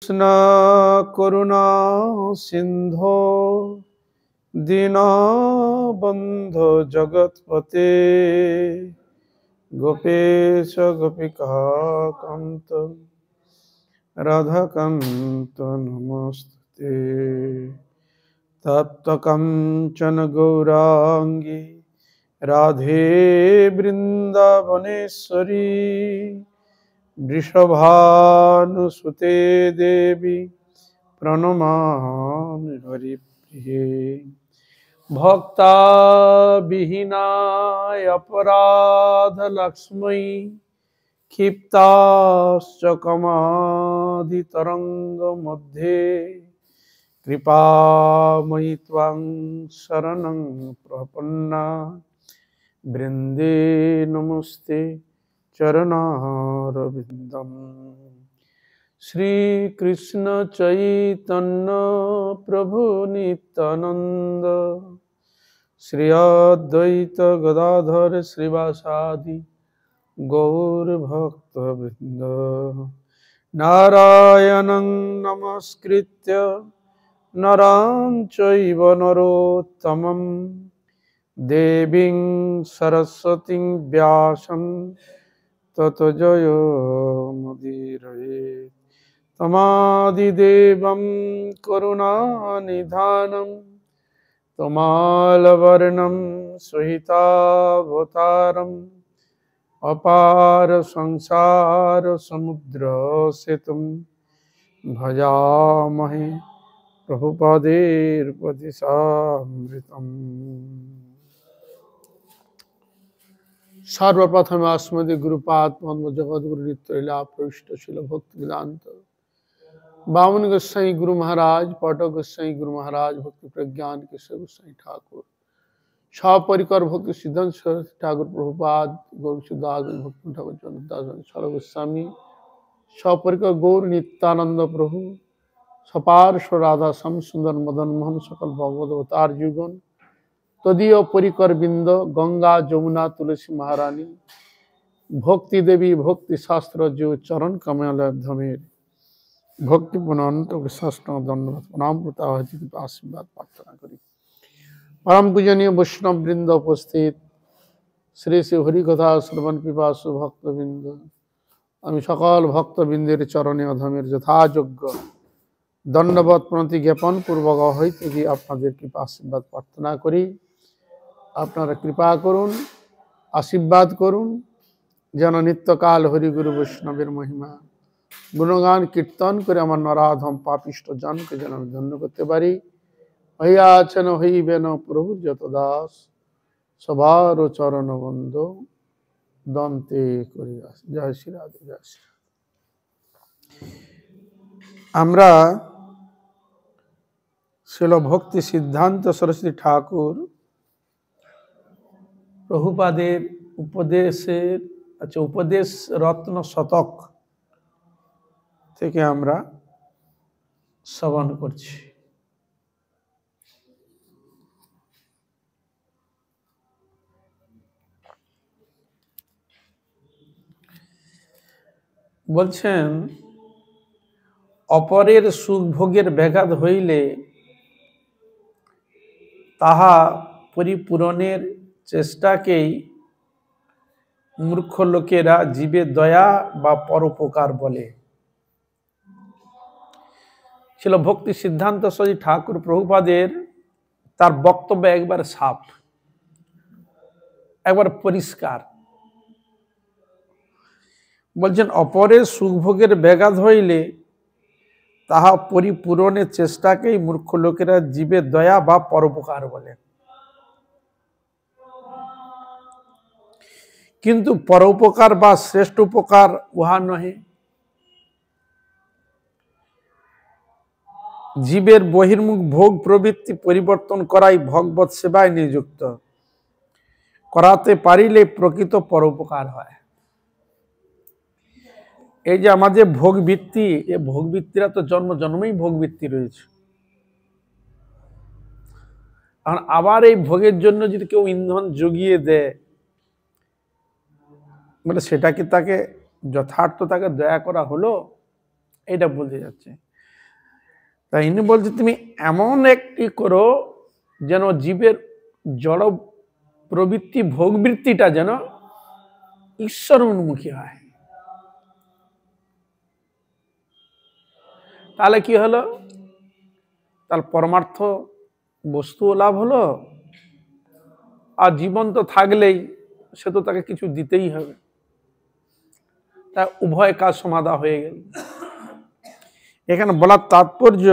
कृष्ण करुणा सिंधो दीनबंधो जगत्पते गोपेश गोपिकान्त राधाकान्त नमस्ते। तप्त कंचन गौरांगी राधे वृंदावनेश्वरी वृषभानुसुते देवी प्रणमामि हरिप्रिये। भक्ता विहीनाय अपराध लक्ष्मी क्षिप्ताश्च कमादितरंग मध्ये कृपामयि त्वां शरणं प्रपन्ना वृंदे नमस्ते चरणारविंदम। श्री कृष्ण चैतन्य प्रभु नित्यानंद श्री अद्वैत गदाधर श्रीवासादि गौर भक्त वृंद। नारायणं नमस्कृत्य नरां चैव नरोत्तमं देवीं सरस्वतीं व्यासं ततो जयो मुदीरये। तमादिदेवं करुणानिधानं तमालवर्णं सुहितावतारम् अपार संसार समुद्र सेतुं भजामहे प्रभुपादेर्पदिशामृतम्। सर्वप्रथम अस्मदि गुरुपाद जगद्गुरु नित्यलीला प्रविष्ट शिल भक्ति वेदांत बामन गोसाई गुरु महाराज पाठक गोसाई गुरु महाराज भक्ति प्रज्ञान केशव गोसाई ठाकुर सपरिकर भक्ति सिद्धांत सरस्वती ठाकुर प्रभुपाद गौरदास भक्ति ठाकुर चंद्रदास सरल गोस्वामी सपरिकर गौर नित्यानंद प्रभु सपार्श्व राधा श्याम सुंदर मदन मोहन सकल भगवत अवतार युगन तदीय परिकर बिंद गंगा जमुना तुलसी महारानी भक्ति देवी भक्ति शास्त्र जो चरण कमल धमेर भक्ति पुनंत शास्त्र दंडवत प्रणाम आशीर्वाद प्रार्थना करी। परम पूजनीय वैष्णव वृंद उपस्थित श्री श्री हरिकथा श्रवण पिपासु भक्तबिंद আমি সকল ভক্তবৃন্দের চরণে অধমের যথাযোগ্য দণ্ডবত প্রণতি জ্ঞাপন পূর্বক হইতে গিয়ে আপনাদের কৃপা আশীর্বাদ প্রার্থনা করি। আপনারা কৃপা করুন, আশীর্বাদ করুন যেন নিত্যকাল হরিগুরু বৈষ্ণবের মহিমা গুণগান কীর্তন করে আমার নরাধম পাপিষ্ট জনকে যেন আমি ধন্য করতে পারি। হইয়াছেন হইবেন প্রভুর যত দাস সবার চরণ বন্ধ দন্তে করিয়া। জয় শ্রী রাধে জয় শ্রী। আমরা শিল ভক্তি সিদ্ধান্ত সরস্বতী ঠাকুর প্রভুপাদের উপদেশ রত্ন শতক থেকে আমরা শ্রবণ করছি। বলছেন অপরের সুখ ভোগের ব্যাঘাত হইলে তাহা পরিপূরণের চেষ্টাকেই মূর্খ লোকেরা জীবে দয়া বা পরোপকার বলে। ছিল ভক্তি সিদ্ধান্ত সরস্বতী ঠাকুর প্রভুপাদের তার বক্তব্য একবার সাফ, একবার পরিষ্কার। বলছেন অপরের সুখভোগের ব্যাঘাত হইলে তাহা পরিপূরণের চেষ্টাকেই মূর্খ লোকেরা জীবে দয়া বা পরোপকার বলে। কিন্তু পরোপকার বা শ্রেষ্ঠ উপকার উহা নহে। জীবের বহির্মুখ ভোগ প্রবৃত্তি পরিবর্তন করাই ভগবৎ সেবায় নিযুক্ত। করাতে পারিলে প্রকৃত পরোপকার হয়। এই যে আমাদের ভোগবৃত্তি, এই ভোগবৃত্তিরা তো জন্ম জন্মেই ভোগবৃত্তি রয়েছে। আবার এই ভোগের জন্য যদি কেউ ইন্ধন জুগিয়ে দেয়, মানে সেটা কি তাকে যথার্থ তাকে দয়া করা হলো? এটা বলতে যাচ্ছে। তাই ইনি বলছে তুমি এমন একটি করো যেন জীবের জড় প্রবৃত্তি ভোগবৃত্তিটা যেন ঈশ্বর উন্মুখী হয়। তাহলে কি হলো? তার পরমার্থ বস্তু লাভ হলো, আর জীবন তো থাকলেই সে তো তাকে কিছু দিতেই হবে, তা উভয় কাজ সমাধা হয়ে গেল। এখানে বলার তাৎপর্য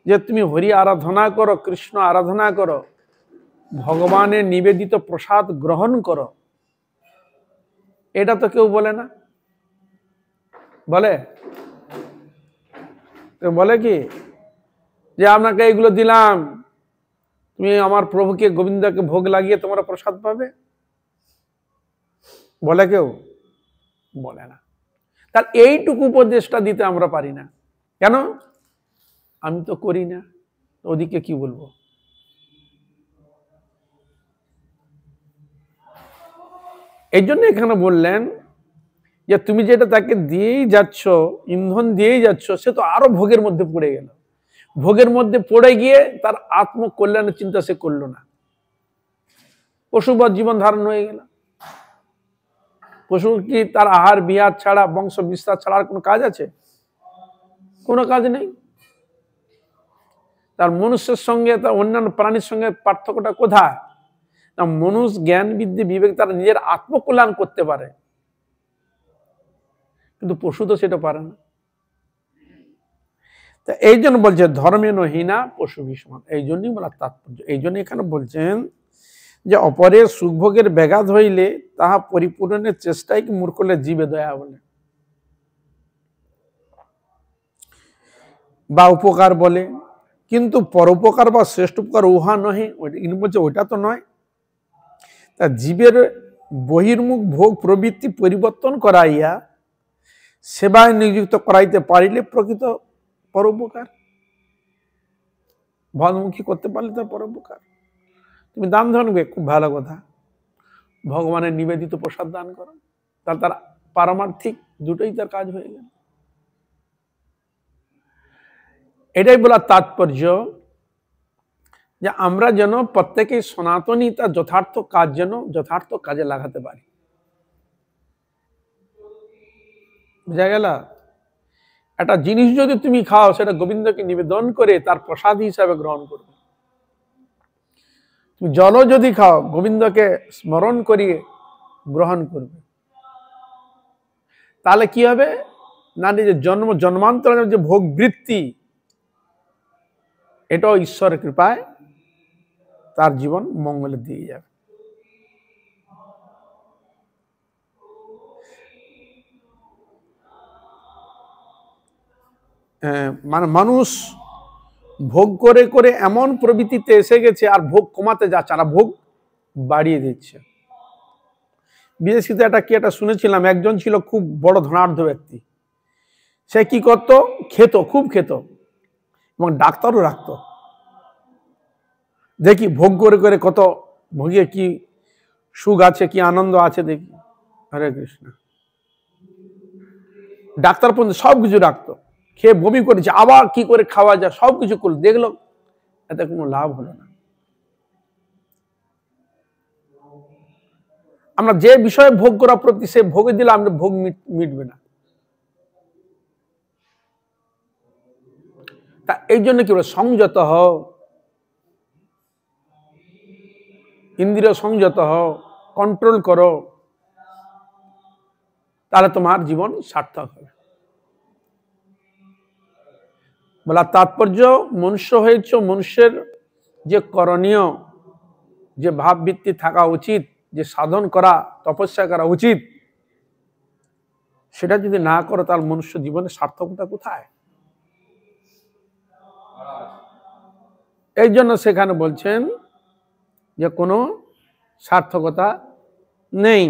যে তুমি হরি আরাধনা করো, কৃষ্ণ আরাধনা করো, ভগবানের নিবেদিত প্রসাদ গ্রহণ করো, এটা তো কেউ বলে না। বলে? বলে কি যে আপনাকে এইগুলো দিলাম, তুমি আমার প্রভুকে গোবিন্দকে ভোগ লাগিয়ে তোমরা প্রসাদ পাবে? বলে কেউ? বলে না। তার এইটুকু উপদেশটা দিতে আমরা পারি না কেন? আমি তো করি না, ওদিকে কি বলবো? এই জন্য এখানে বললেন যে তুমি যেটা তাকে দিয়েই যাচ্ছ, ইন্ধন দিয়েই যাচ্ছ, সে তো আরো ভোগের মধ্যে পড়ে গেল। ভোগের মধ্যে পড়ে গিয়ে তার আত্মকল্যাণের চিন্তা সে করলো না, পশুবৎ জীবন ধারণ হয়ে গেল। পশু কি তার আহার বিহার ছাড়া, বংশ বিস্তার ছাড়া আর কোনো কাজ আছে? কোনো কাজ নেই। তার মনুষ্যের সঙ্গে, তার অন্যান্য প্রাণীর সঙ্গে পার্থক্যটা কোথায়? না, মনুষ্য জ্ঞান বিদ্যে বিবেক তারা নিজের আত্মকল্যাণ করতে পারে, কিন্তু পশু তো সেটা পারে না। তা এই জন্য বলছে ধর্মে নহিনা পশু সমান। এই জন্যই বলার তাৎপর্য। এই জন্য এখানে বলছেন যে অপরের সুখভোগের ব্যাঘাত হইলে তাহা পরিপূরণের চেষ্টাই কি মূর্খলে জীবে দয়া বলে, বা উপকার বলে, কিন্তু পরোপকার বা শ্রেষ্ঠ উপকার উহা নহে। ইনি বলছে ওইটা তো নয়। তা জীবের বহির্মুখ ভোগ প্রবৃত্তি পরিবর্তন করাইয়া সেবায় নিযুক্ত করাইতে পারিলে প্রকৃত পরোপকার। ভগমুখী করতে পারলে তার পরোপকার। তুমি দান ধরবে, খুব ভালো কথা, ভগবানের নিবেদিত প্রসাদ দান করো, তার পারমার্থিক দুটোই তার কাজ হয়ে গেল। এটাই বলার তাৎপর্য যে আমরা যেন প্রত্যেকেই সনাতনী তার যথার্থ কাজ যেন যথার্থ কাজে লাগাতে পারি। বুঝা গেল? একটা জিনিস যদি তুমি খাও, সেটা গোবিন্দকে নিবেদন করে তার প্রসাদ হিসাবে গ্রহণ করবে। তুমি জলও যদি খাও, গোবিন্দকে স্মরণ করিয়ে গ্রহণ করবে। তাহলে কি হবে না, নিজের জন্মান্তরের যে ভোগ বৃত্তি, এটাও ঈশ্বরের কৃপায় তার জীবন মঙ্গলে দিয়ে যাবে। মানে মানুষ ভোগ করে করে এমন প্রবৃত্তিতে এসে গেছে, আর ভোগ কমাতে যাচ্ছে না, ভোগ বাড়িয়ে দিচ্ছে। বিদেশিতে একটা শুনেছিলাম, একজন ছিল খুব বড় ধনাঢ্য ব্যক্তি। সে কি করতো? খেত, খুব খেত, এবং ডাক্তারও রাখতো। দেখি ভোগ করে করে কত ভোগে কি সুখ আছে, কি আনন্দ আছে দেখি। হরে কৃষ্ণ। ডাক্তার পর্যন্ত সবকিছু রাখতো, খেয়ে বমি করেছে, আবার কি করে খাওয়া যায় সবকিছু করলো, দেখলো এতে কোনো লাভ হলো না। আমরা যে বিষয়ে ভোগ করা প্রতি, সে ভোগে দিলে আমরা ভোগ মিটবে না। তা এই জন্য কি বলে, সংযত হও, ইন্দ্রিয় সংযত হও, কন্ট্রোল করো, তাহলে তোমার জীবন সার্থক হবে। বলা তাৎপর্য, মনুষ্য হয়েছ, মনুষ্যের যে করণীয়, যে ভাবভিত্তি থাকা উচিত, যে সাধন করা, তপস্যা করা উচিত, সেটা যদি না করো, তাহলে মনুষ্য জীবনের সার্থকতা কোথায়? এই জন্য সেখানে বলছেন যে কোনো সার্থকতা নেই।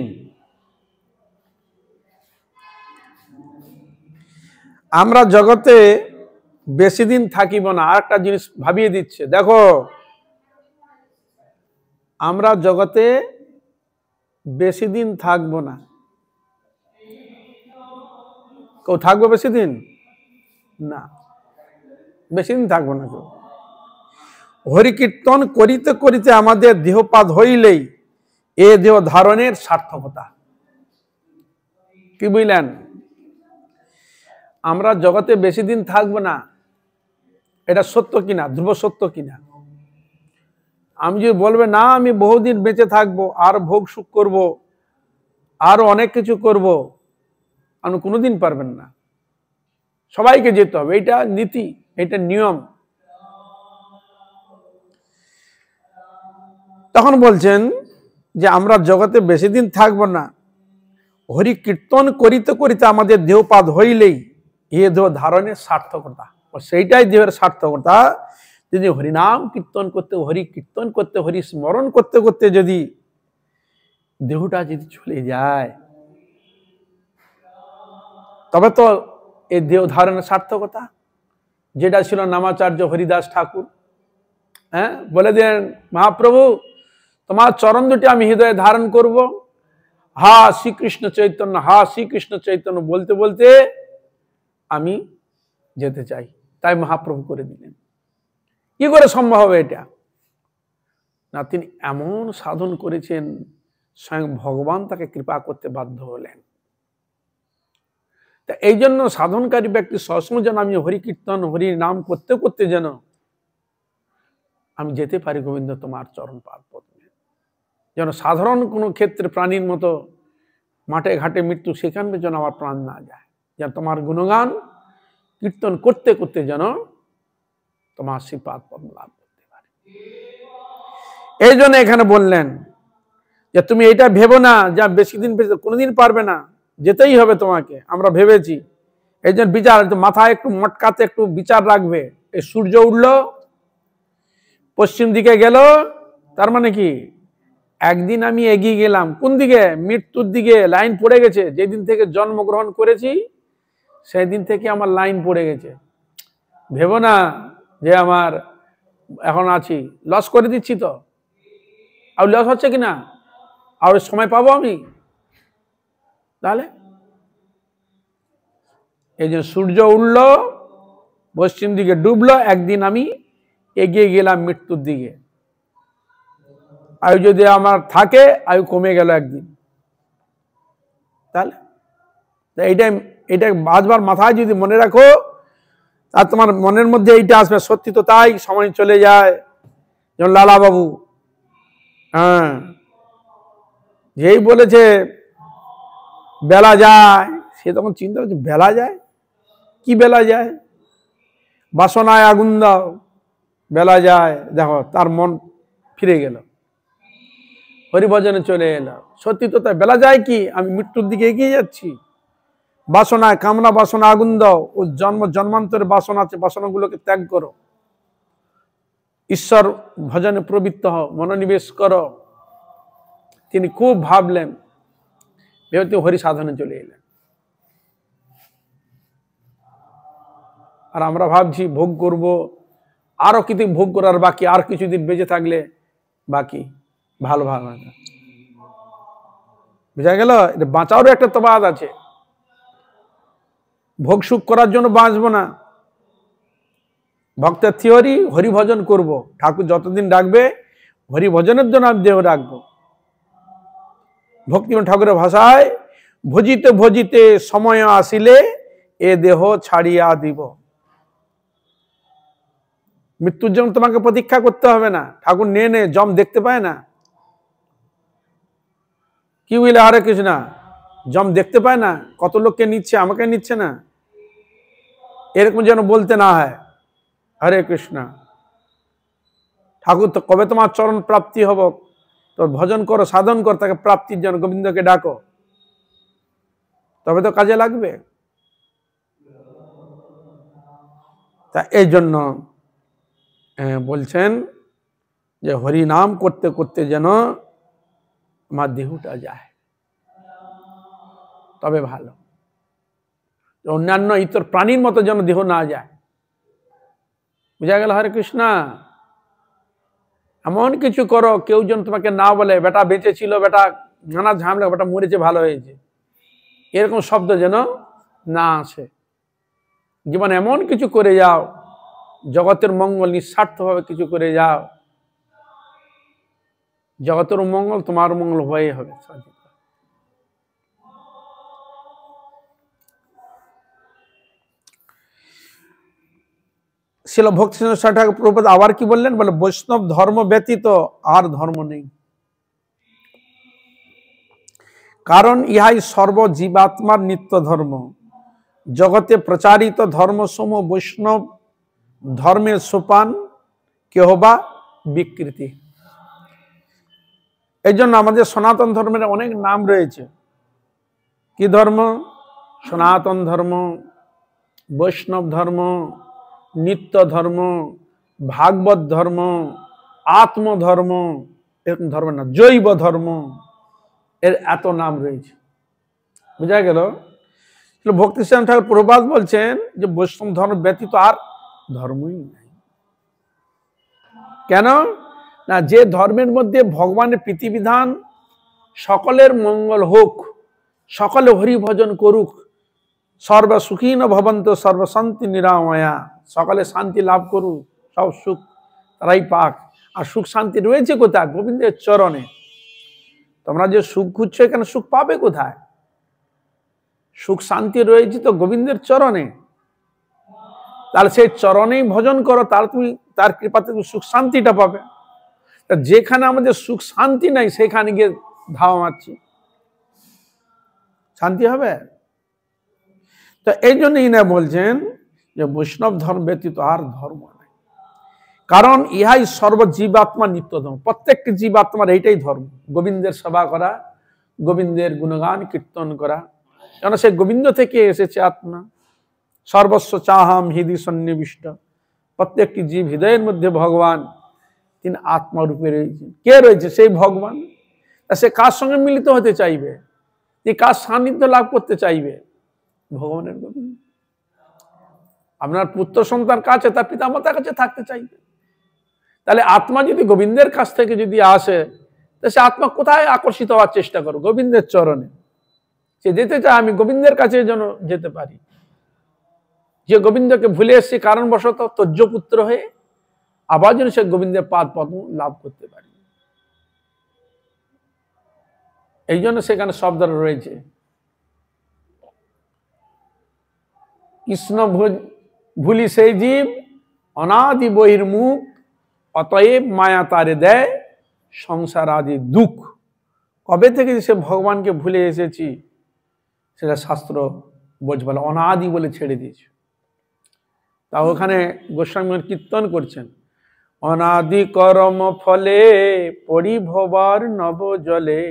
আমরা জগতে বেশি দিন থাকিব না। আর একটা জিনিস ভাবিয়ে দিচ্ছে, দেখো আমরা জগতে বেশি দিন থাকবো না। কেউ থাকবো বেশি দিন? না। বেশি দিন থাকবো না কেউ। হরি কীর্তন করিতে করিতে আমাদের দেহপাত হইলেই এ দেহ ধারণের সার্থকতা। কি বুঝলেন? আমরা জগতে বেশি দিন থাকবো না, এটা সত্য কিনা, ধ্রুব সত্য কিনা? আমি যদি বলবে না আমি বহুদিন বেঁচে থাকবো, আর ভোগ সুখ করব, আরো অনেক কিছু করব, আপনি কোনোদিন পারবেন না। সবাইকে যেতে হবে, এটা নীতি, এটা নিয়ম। তখন বলছেন যে আমরা জগতে বেশি দিন থাকবো না, হরি কীর্তন করিতে করিতে আমাদের দেহপাত হইলেই এ দেহ ধারণের সার্থকতা। সেইটাই দেহের সার্থকতা। যদি হরিনাম কীর্তন করতে, হরি কীর্তন করতে, হরি স্মরণ করতে করতে যদি দেহটা যদি চলে যায়, তবে তো এই দেহ ধারণের সার্থকতা। যেটা ছিল নামাচার্য হরিদাস ঠাকুর, হ্যাঁ, বলে দেন মহাপ্রভু তোমার চরণ দুটি আমি হৃদয়ে ধারণ করব, হা শ্রীকৃষ্ণ চৈতন্য, হা শ্রীকৃষ্ণ চৈতন্য বলতে বলতে আমি যেতে চাই। তাই মহাপ্রভু করে দিলেন। কি করে সম্ভব হবে এটা? না, তিনি এমন সাধন করেছেন, স্বয়ং ভগবান তাকে কৃপা করতে বাধ্য হলেন। তা এই জন্য সাধনকারী ব্যক্তি সবসময় যেন আমি হরি কীর্তন হরি নাম করতে করতে যেন আমি যেতে পারি গোবিন্দ তোমার চরণ পাদ পদ্মে। যেন সাধারণ কোনো ক্ষেত্রে প্রাণীর মতো মাঠে ঘাটে মৃত্যু, সেখানে যেন আমার প্রাণ না যায়, যেন তোমার গুণগান কীর্তন করতে করতে যেন তোমার শ্রীপাদ পদ্ম লাভ করতে পারে। এই জন্য এখানে বললেন যে তুমি এটা ভেবো না যা বেশি দিন বেঁচে, কোনোদিন পারবে না, যেতেই হবে তোমাকে। আমরা ভেবেছি, এই জন্য বিচার, মাথায় একটু মটকাতে একটু বিচার রাখবে। এই সূর্য উঠলো, পশ্চিম দিকে গেল, তার মানে কি একদিন আমি এগিয়ে গেলাম। কোন দিকে? মৃত্যুর দিকে। লাইন পড়ে গেছে। যেদিন থেকে জন্মগ্রহণ করেছি সেই দিন থেকে আমার লাইন পড়ে গেছে। ভেবো না যে আমার এখন আছি, লস করে দিচ্ছি তো। আর লস হচ্ছে কিনা, আর সময় পাবো আমি? তাহলে এই যে সূর্য উঠলো, পশ্চিম দিকে ডুবলো, একদিন আমি এগিয়ে গেলাম মৃত্যুর দিকে। আয়ু যদি আমার থাকে, আয়ু কমে গেল একদিন। তাহলে এইটা বারবার মাথায় যদি মনে রাখো, আর তোমার মনের মধ্যে এইটা আসবে, সত্যি তো তাই, সময় চলে যায়। যেমন লালা বাবু, হ্যাঁ, যেই বলেছে বেলা যায়, সে তখন চিন্তা করছে বেলা যায়, কি বেলা যায়? বাসনায় আগুন দাও, বেলা যায়। দেখো তার মন ফিরে গেল, হরিভজনে চলে এলো। সত্যি তো তাই, বেলা যায় কি, আমি মৃত্যুর দিকে এগিয়ে যাচ্ছি। বাসনায়, কামনা বাসনা আগুন দাও, ও জন্মান্তরের বাসনা আছে, বাসনাগুলোকে ত্যাগ করো, ঈশ্বর ভজনে প্রবৃত্ত হও, মনোনিবেশ করো। তিনি খুব ভাবলেন, ভেবে হরি সাধনে চলে এলেন। আর আমরা ভাবছি ভোগ করব, আরো কিছু ভোগ করার বাকি, আর কিছুদিন বেঁচে থাকলে বাকি, ভালো ভালো। বুঝা গেল? এটা বাঁচারও একটা তফাৎ আছে। ভোগ সুখ করার জন্য বাঁচবো না। ভক্তের থিওরি, হরিভজন করব, ঠাকুর যতদিন ডাকবে হরিভজনের জন্য আমি দেহ রাখবো। ভক্তিমন ঠাকুরের ভাষায়, ভজিতে ভজিতে সময় আসিলে এ দেহ ছাড়িয়া দিব। মৃত্যুর জন্য তোমাকে প্রতীক্ষা করতে হবে না। ঠাকুর নে জম দেখতে পায় না। কি বুঝলে? হরে কৃষ্ণ, জম দেখতে পায় না, কত লোককে নিচ্ছে, আমাকে নিচ্ছে না, এরকম যেন বলতে না হয়। হরে কৃষ্ণ, ঠাকুর তো কবে তোমার চরণ প্রাপ্তি হব, তো ভজন করো, সাধন করো, তাকে প্রাপ্তির জন্য গোবিন্দকে ডাকো, তবে তো কাজে লাগবে। তা এই জন্য বলছেন যে হরি নাম করতে করতে যেন আমার দেহটা যায়, তবে ভালো। অন্যান্য ইতর প্রাণীর মতো যেন দেহ না যায়। বুঝা গেল? হরে কৃষ্ণ। এমন কিছু করো কেউ যেন তোমাকে না বলে বেটা বেঁচে ছিল, বেটা নানা ঝামেলা, বেটা মরেছে, ভালো হয়েছে, এরকম শব্দ যেন না আসে। জীবন এমন কিছু করে যাও জগতের মঙ্গল নিঃস্বার্থভাবে কিছু করে যাও, জগতের মঙ্গল তোমার মঙ্গল হয়ে হবে। শিল ভক্তিসিংহ ঠাকুর প্রভুপাদ আবার কি বললেন, বলে বৈষ্ণব ধর্ম ব্যতীত আর ধর্ম নেই, কারণ ইহাই সর্বজীবাত্মার নিত্য ধর্ম। জগতে প্রচারিত ধর্মসমূহ বৈষ্ণব ধর্মের সোপান, কেহবা বিকৃতি। এই জন্য আমাদের সনাতন ধর্মের অনেক নাম রয়েছে। কি ধর্ম? সনাতন ধর্ম, বৈষ্ণব ধর্ম, নিত্য ধর্ম, ভাগবত ধর্ম, আত্মধর্ম, এরকম ধর্ম না, জৈব ধর্ম, এর এত নাম রয়েছে। বুঝা গেল? ভক্তিসিংহ ঠাকুর প্রভুপাদ বলছেন যে বৈষ্ণব ধর্ম ব্যতীত আর ধর্মই নাই। কেন না, যে ধর্মের মধ্যে ভগবানের প্রীতিবিধান, সকলের মঙ্গল হোক, সকলে হরি ভজন করুক, সর্ব সুখী ন ভবন্ত সর্বশান্তি নিরাময়া, সকলে শান্তি লাভ করুক, সব সুখ তারাই পাক। আর সুখ শান্তি রয়েছে কোথায়? গোবিন্দের চরণে। তোমরা যে সুখ খুঁজছো, এখানে সুখ পাবে কোথায়? সুখ শান্তি রয়েছে তো গোবিন্দের চরণে। তাহলে সেই চরণেই ভজন করো, তাহলে তুমি তার কৃপাতে তুমি সুখ শান্তিটা পাবে। যেখানে আমাদের সুখ শান্তি নাই, সেখানে গিয়ে ধাওয়া মারছি, শান্তি হবে? তো এই জন্য ইনা বলছেন যে বৈষ্ণব ধর্ম ব্যতীত আর ধর্ম নাই, কারণ ইহাই সর্বজীবাত্মা নিত্য ধর্ম। প্রত্যেকটি জীবাত্মার এইটাই ধর্ম, গোবিন্দের সেবা করা, গোবিন্দের গুণগান কীর্তন করা। কেন সে গোবিন্দ থেকে এসেছে আত্মা। সর্বস্ব চাহাম হৃদি সন্নিবিষ্ট। প্রত্যেকটি জীব হৃদয়ের মধ্যে ভগবান, তিনি আত্মারূপে রয়েছেন। কে রয়েছে? সেই ভগবান। সে কার সঙ্গে মিলিত হতে চাইবে? যে কার সান্নিধ্য লাভ করতে চাইবে? ভগবানের গোবিন্দ। আপনার পুত্র সন্তান কাছে, তার পিতামাতার কাছে থাকতে চাইবে। তাহলে আত্মা যদি গোবিন্দের কাছ থেকে যদি আসে, তাহলে সে আত্মা কোথায় আকর্ষিত হওয়ার চেষ্টা করো? গোবিন্দের চরণে। সে যেতে চায় আমি গোবিন্দের কাছে যেন যেতে পারি। যে গোবিন্দকে ভুলে এসেছে কারণবশত তজ্জপুত্র হয়ে, আবার যেন সে গোবিন্দের পাদ পদ্ম লাভ করতে পারি। এই জন্য সেখানে শব্দ রয়েছে, কৃষ্ণ ভুলি সেই জীব অনাদি বহির্মুখ, অতএব মায়া তারে দেয় সংসার আদি দুঃখ। কবে থেকে সে ভগবানকে ভুলে এসেছি সেটা শাস্ত্র বলছে, বলে অনাদি বলে ছেড়ে দিয়েছে। তা ওখানে গোস্বামী কীর্তন করছেন, অনাদি কর্ম ফলে পরিভবার নব জলে,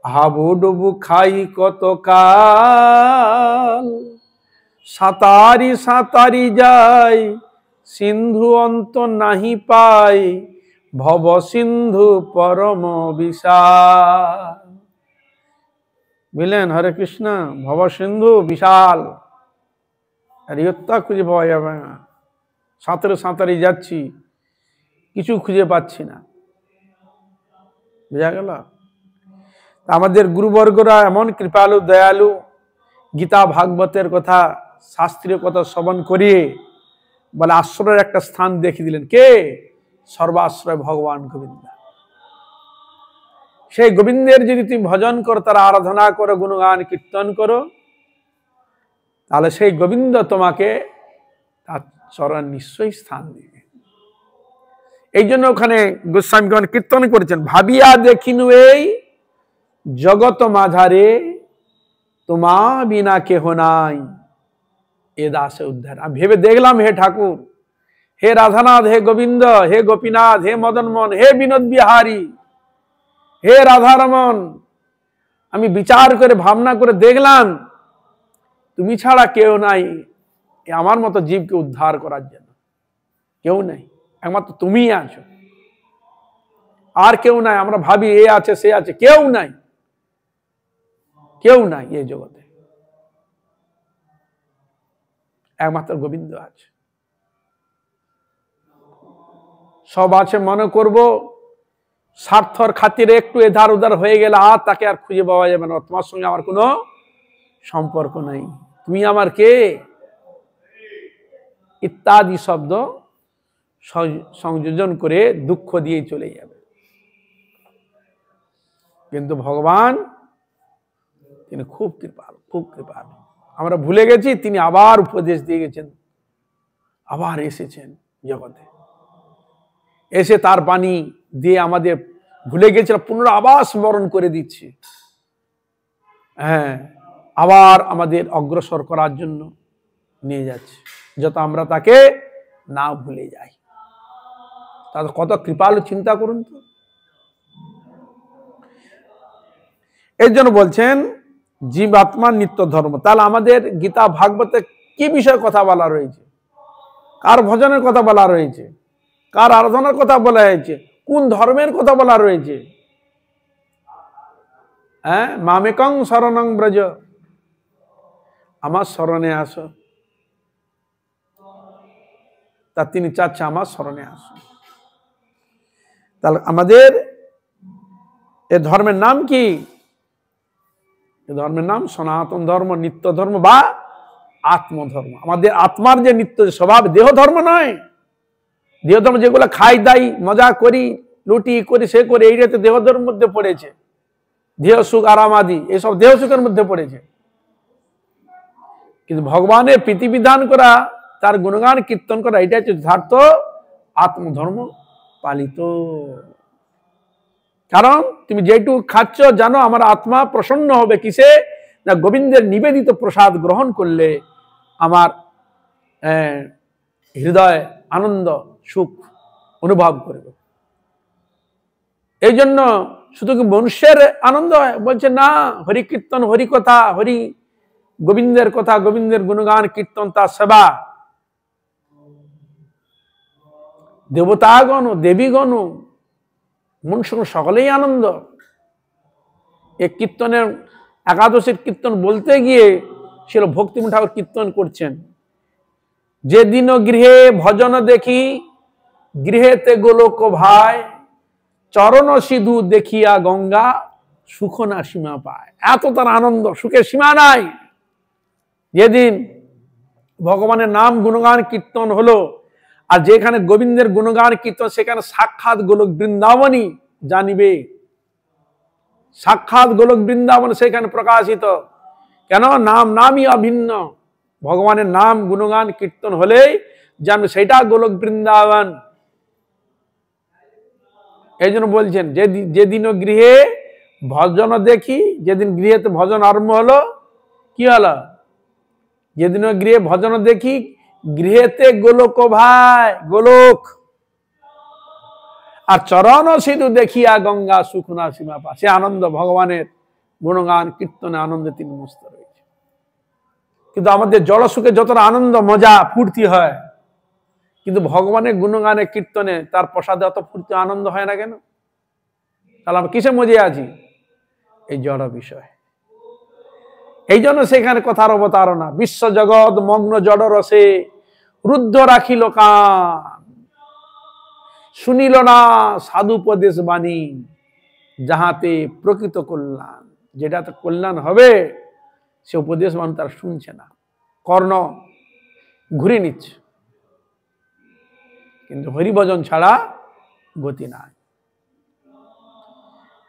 হাবুডুবু খাই কত কাল, সাঁতারি সাঁতারি যাই সিন্ধু অন্ত নাহি পাই, ভব সিন্ধু পরম বিশাল। বুঝলেন? হরে কৃষ্ণ। ভব সিন্ধু বিশাল, আর ইয়ত্তা খুঁজে পাওয়া যাবে না। সাঁতারে সাঁতারি যাচ্ছি, কিছু খুঁজে পাচ্ছি না। বুঝা গেল? আমাদের গুরুবর্গরা এমন কৃপালু দয়ালু, গীতা ভাগবতের কথা, শাস্ত্রীয় কথা শ্রবণ করিয়ে বলে আশ্রয়ের একটা স্থান দেখিয়ে দিলেন। কে? সর্বাশ্রয় ভগবান গোবিন্দ। সেই গোবিন্দের যদি তুমি ভজন করো, তার আরাধনা করো, গুণগান কীর্তন করো, তাহলে সেই গোবিন্দ তোমাকে তার চরণ নিশ্চয়ই স্থান দিবে। এই জন্য ওখানে গোস্বামীগণ কীর্তন করেছেন, ভাবিয়া দেখিনু এই জগত মাঝারে, তোমা বিনা কেহ নাই, এ দাসে উদ্ধার। আমি ভেবে দেখলাম, হে ঠাকুর, হে রাধানাথ, হে গোবিন্দ, হে গোপীনাথ, হে মদনমোহন, হে বিনোদ বিহারী, হে রাধারমন, আমি বিচার করে ভাবনা করে দেখলাম তুমি ছাড়া কেউ নাই আমার মতো জীবকে উদ্ধার করার জন্য। কেউ নাই, একমাত্র তুমিই আছো, আর কেউ নাই। আমরা ভাবি এ আছে সে আছে, কেউ নাই, কেউ নাই এই জগতে, একমাত্র গোবিন্দ আছে। সব আছে মনে করব, স্বার্থর খাতিরে একটু এধার উধার হয়ে গেলে আর তাকে আর খুঁজে পাওয়া যাবে না। তোমার সঙ্গে আমার কোনো সম্পর্ক নাই, তুমি আমার কে? ইত্যাদি শব্দ সংযোজন করে দুঃখ দিয়ে চলে যাবে। কিন্তু ভগবান তিনি খুব কৃপাল, খুব কৃপাল। আমরা ভুলে গেছি, তিনি আবার উপদেশ দিয়ে গেছেন, আবার এসেছেন জগতে, এসে তার বাণী দিয়ে আমাদের ভুলে গেছিলাম পুনরায় আবার স্মরণ করে দিচ্ছি। হ্যাঁ, আবার আমাদের অগ্রসর করার জন্য নিয়ে যাচ্ছে, যত আমরা তাকে না ভুলে যাই। তাদের কত কৃপালু, চিন্তা করুন তো। এই জন্য বলছেন জীবাত্মার নিত্য ধর্ম। তাহলে আমাদের গীতা ভাগবতে কি বিষয়ে কথা বলা রয়েছে? কার ভজনের কথা বলা রয়েছে? কার আরাধনার কথা বলা হয়েছে? কোন ধর্মের কথা বলা রয়েছে? হ্যাঁ, মামেকং শরণং ব্রজ, আমার শরণে আসো। তা তিনি চাচ্ছে আমার শরণে আসো। তাহলে আমাদের এ ধর্মের নাম কি? এ ধর্মের নাম সনাতন ধর্ম, নিত্য ধর্ম বা আত্মধর্ম। আমাদের আত্মার যে নিত্য স্বভাব, দেহ ধর্ম নয়। দেহ ধর্ম যেগুলো খাই দাই, মজা করি, লুটি করি, সে করি, এইটা তো দেহ ধর্মের মধ্যে পড়েছে। দেহ সুখ আরাম আদি এসব দেহ সুখের মধ্যে পড়েছে। কিন্তু ভগবানের প্রীতিবিধান করা, তার গুণগান কীর্তন করা, এটা হচ্ছে যথার্থ আত্মধর্ম পালিত। কারণ তুমি যেটুকু খাচ্ছ জানো আমার আত্মা প্রসন্ন হবে কিসে? না গোবিন্দের নিবেদিত প্রসাদ গ্রহণ করলে আমার হৃদয় আনন্দ সুখ অনুভব করবে। এই জন্য শুধু কি মনুষ্যের আনন্দ হয়? বলছে না, হরি কীর্তন, হরি কথা, হরি গোবিন্দের কথা, গোবিন্দের গুণগান কীর্তন, তার সেবা, দেবতাগণ দেবীগণ মনুষ্য সকলেই আনন্দ। এই কীর্তনের একাদশীর কীর্তন বলতে গিয়ে ছিল ভক্তিমূল ঠাকুর কীর্তন করছেন, যেদিন গৃহে ভজন দেখি, গৃহেতে গোলক ভাই, চরণ সিধু দেখিয়া গঙ্গা, সুখ না সীমা পায়। এত তার আনন্দ, সুখের সীমা নাই। যেদিন ভগবানের নাম গুণগান কীর্তন হলো, আর যেখানে গোবিন্দের গুণগান কীর্তন, সেখানে সাক্ষাৎ গোলক বৃন্দাবনই জানিবে। সাক্ষাৎ গোলক বৃন্দাবন সেখানে প্রকাশিত। কেন? নাম নামই অভিন্ন। ভগবানের নাম গুণগান কীর্তন হলেই জানবে সেটা গোলক বৃন্দাবন। এই জন্য বলছেন যেদিন গৃহে ভজন দেখি, যেদিন গৃহেতে ভজন আরম্ভ হলো, কি হলো? যেদিন গৃহে ভজন দেখি, গৃহেতে গোলক ভাই, গোলক, আর চরণ সিধু দেখিয়া গঙ্গা, সুখ না সীমা পা। সে আনন্দ, ভগবানের গুণগান কীর্তনে আনন্দে তিনি মস্ত রয়েছে। কিন্তু আমাদের জড় সুখে যতটা আনন্দ মজা ফুর্তি হয়, কিন্তু ভগবানের গুণগানে কীর্তনে তার প্রসাদে অত ফুর্তি আনন্দ হয় না কেন? তাহলে আমরা কিসে মজে আছি? এই জড় বিষয়। এই জন্য সেখানে কথার অবতারণা, বিশ্ব জগৎ মগ্ন জড় রসে, রুদ্ধ রাখিল কান, শুনিল না সাধুপদেশ বাণী, যাহাতে প্রকৃত কল্যাণ। যেটাতে কল্যাণ হবে সে উপদেশ বাণী তারা শুনছে না, কর্ণ ঘুরে নিচ্ছে। কিন্তু হরিভজন ছাড়া গতি নাই।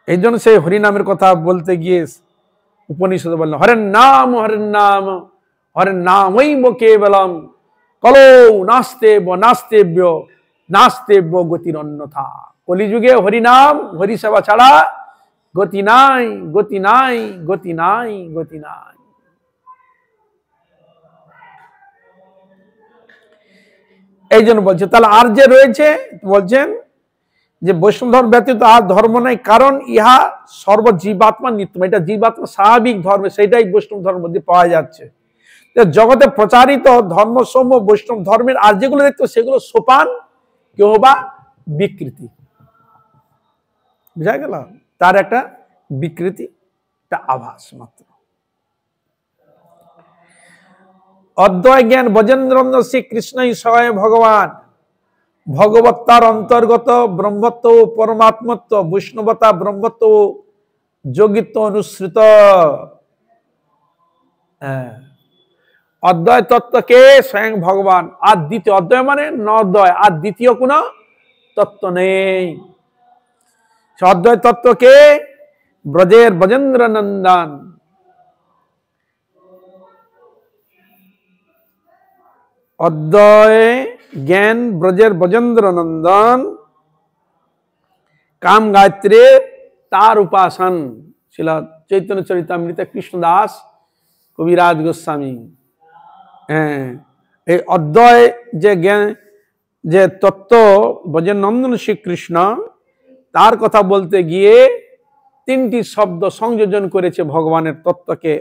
এই জন্য সেই হরিনামের কথা বলতে গিয়ে উপনিষদ বললেন, হরের নাম, হরের নাম, হরের নামই কেবলম, কলো নাস্তেব নাস্তেব্য, নাস্তেব্য গতির অন্যথা। কলিযুগে হরিনাম হরি সেবা ছাড়া গতি নাই, গতি নাই, গতি নাই, গতি নাই। এই জন্য বলছে তাহলে আর যে রয়েছে, বলছেন যে বৈষ্ণব ধর্ম ব্যতীত আর ধর্ম নাই, কারণ ইহা সর্বজীবাত্মা নিত্যম। এটা জীবাত্মা স্বাভাবিক ধর্ম, সেটাই বৈষ্ণব ধর্মের মধ্যে পাওয়া যাচ্ছে। জগতে প্রচারিত ধর্মসমূহ বৈষ্ণব ধর্মের আর যেগুলো দেখতো সেগুলো সোপান, কেউ বা বিকৃতি। বুঝা গেল? তার একটা বিকৃতি, একটা আভাস মাত্র। অদ্বয় জ্ঞান বজেন্দ্র শ্রীকৃষ্ণই স্বয়ং ভগবান, ভগবত্তার অন্তর্গত ব্রহ্মত্ব ও পরমাত্মত্ব, বৈষ্ণবতা ব্রহ্মত্ব ও যোগিত্ব অনুসৃত। অদ্বয় তত্ত্বকে স্বয়ং ভগবান, আর দ্বিতীয় অদ্বয় মানে নদ্বয়, আর দ্বিতীয় কোনো তত্ত্ব নেই। অদ্বয় তত্ত্বকে ব্রজের ব্রজেন্দ্র নন্দন, অদ্বয় জ্ঞান ব্রজের ব্রজেন্দ্র নন্দন, কাম গায়ত্রী তার উপাসন। ছিল চৈতন্য চরিতামৃতে কৃষ্ণদাস কবিরাজ গোস্বামী। হ্যাঁ, এই অদ্বয় যে জ্ঞান, যে তত্ত্ব ব্রজের নন্দন শ্রীকৃষ্ণ, তার কথা বলতে গিয়ে তিনটি শব্দ সংযোজন করেছে ভগবানের তত্ত্বকে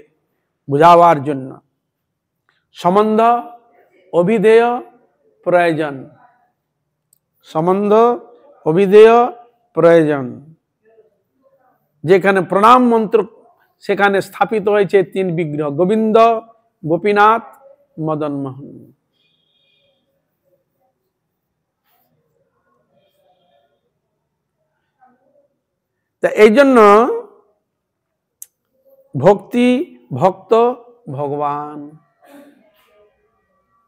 বুঝাবার জন্য: সম্বন্ধ, অভিধেয়, প্রয়োজন। সম্বন্ধ, অভিধেয়, প্রয়োজন। যেখানে প্রণাম মন্ত্র, সেখানে স্থাপিত হয়েছে তিন বিগ্রহ: গোবিন্দ, গোপীনাথ, মদন মোহন। তা এই জন্য ভক্তি, ভক্ত, ভগবান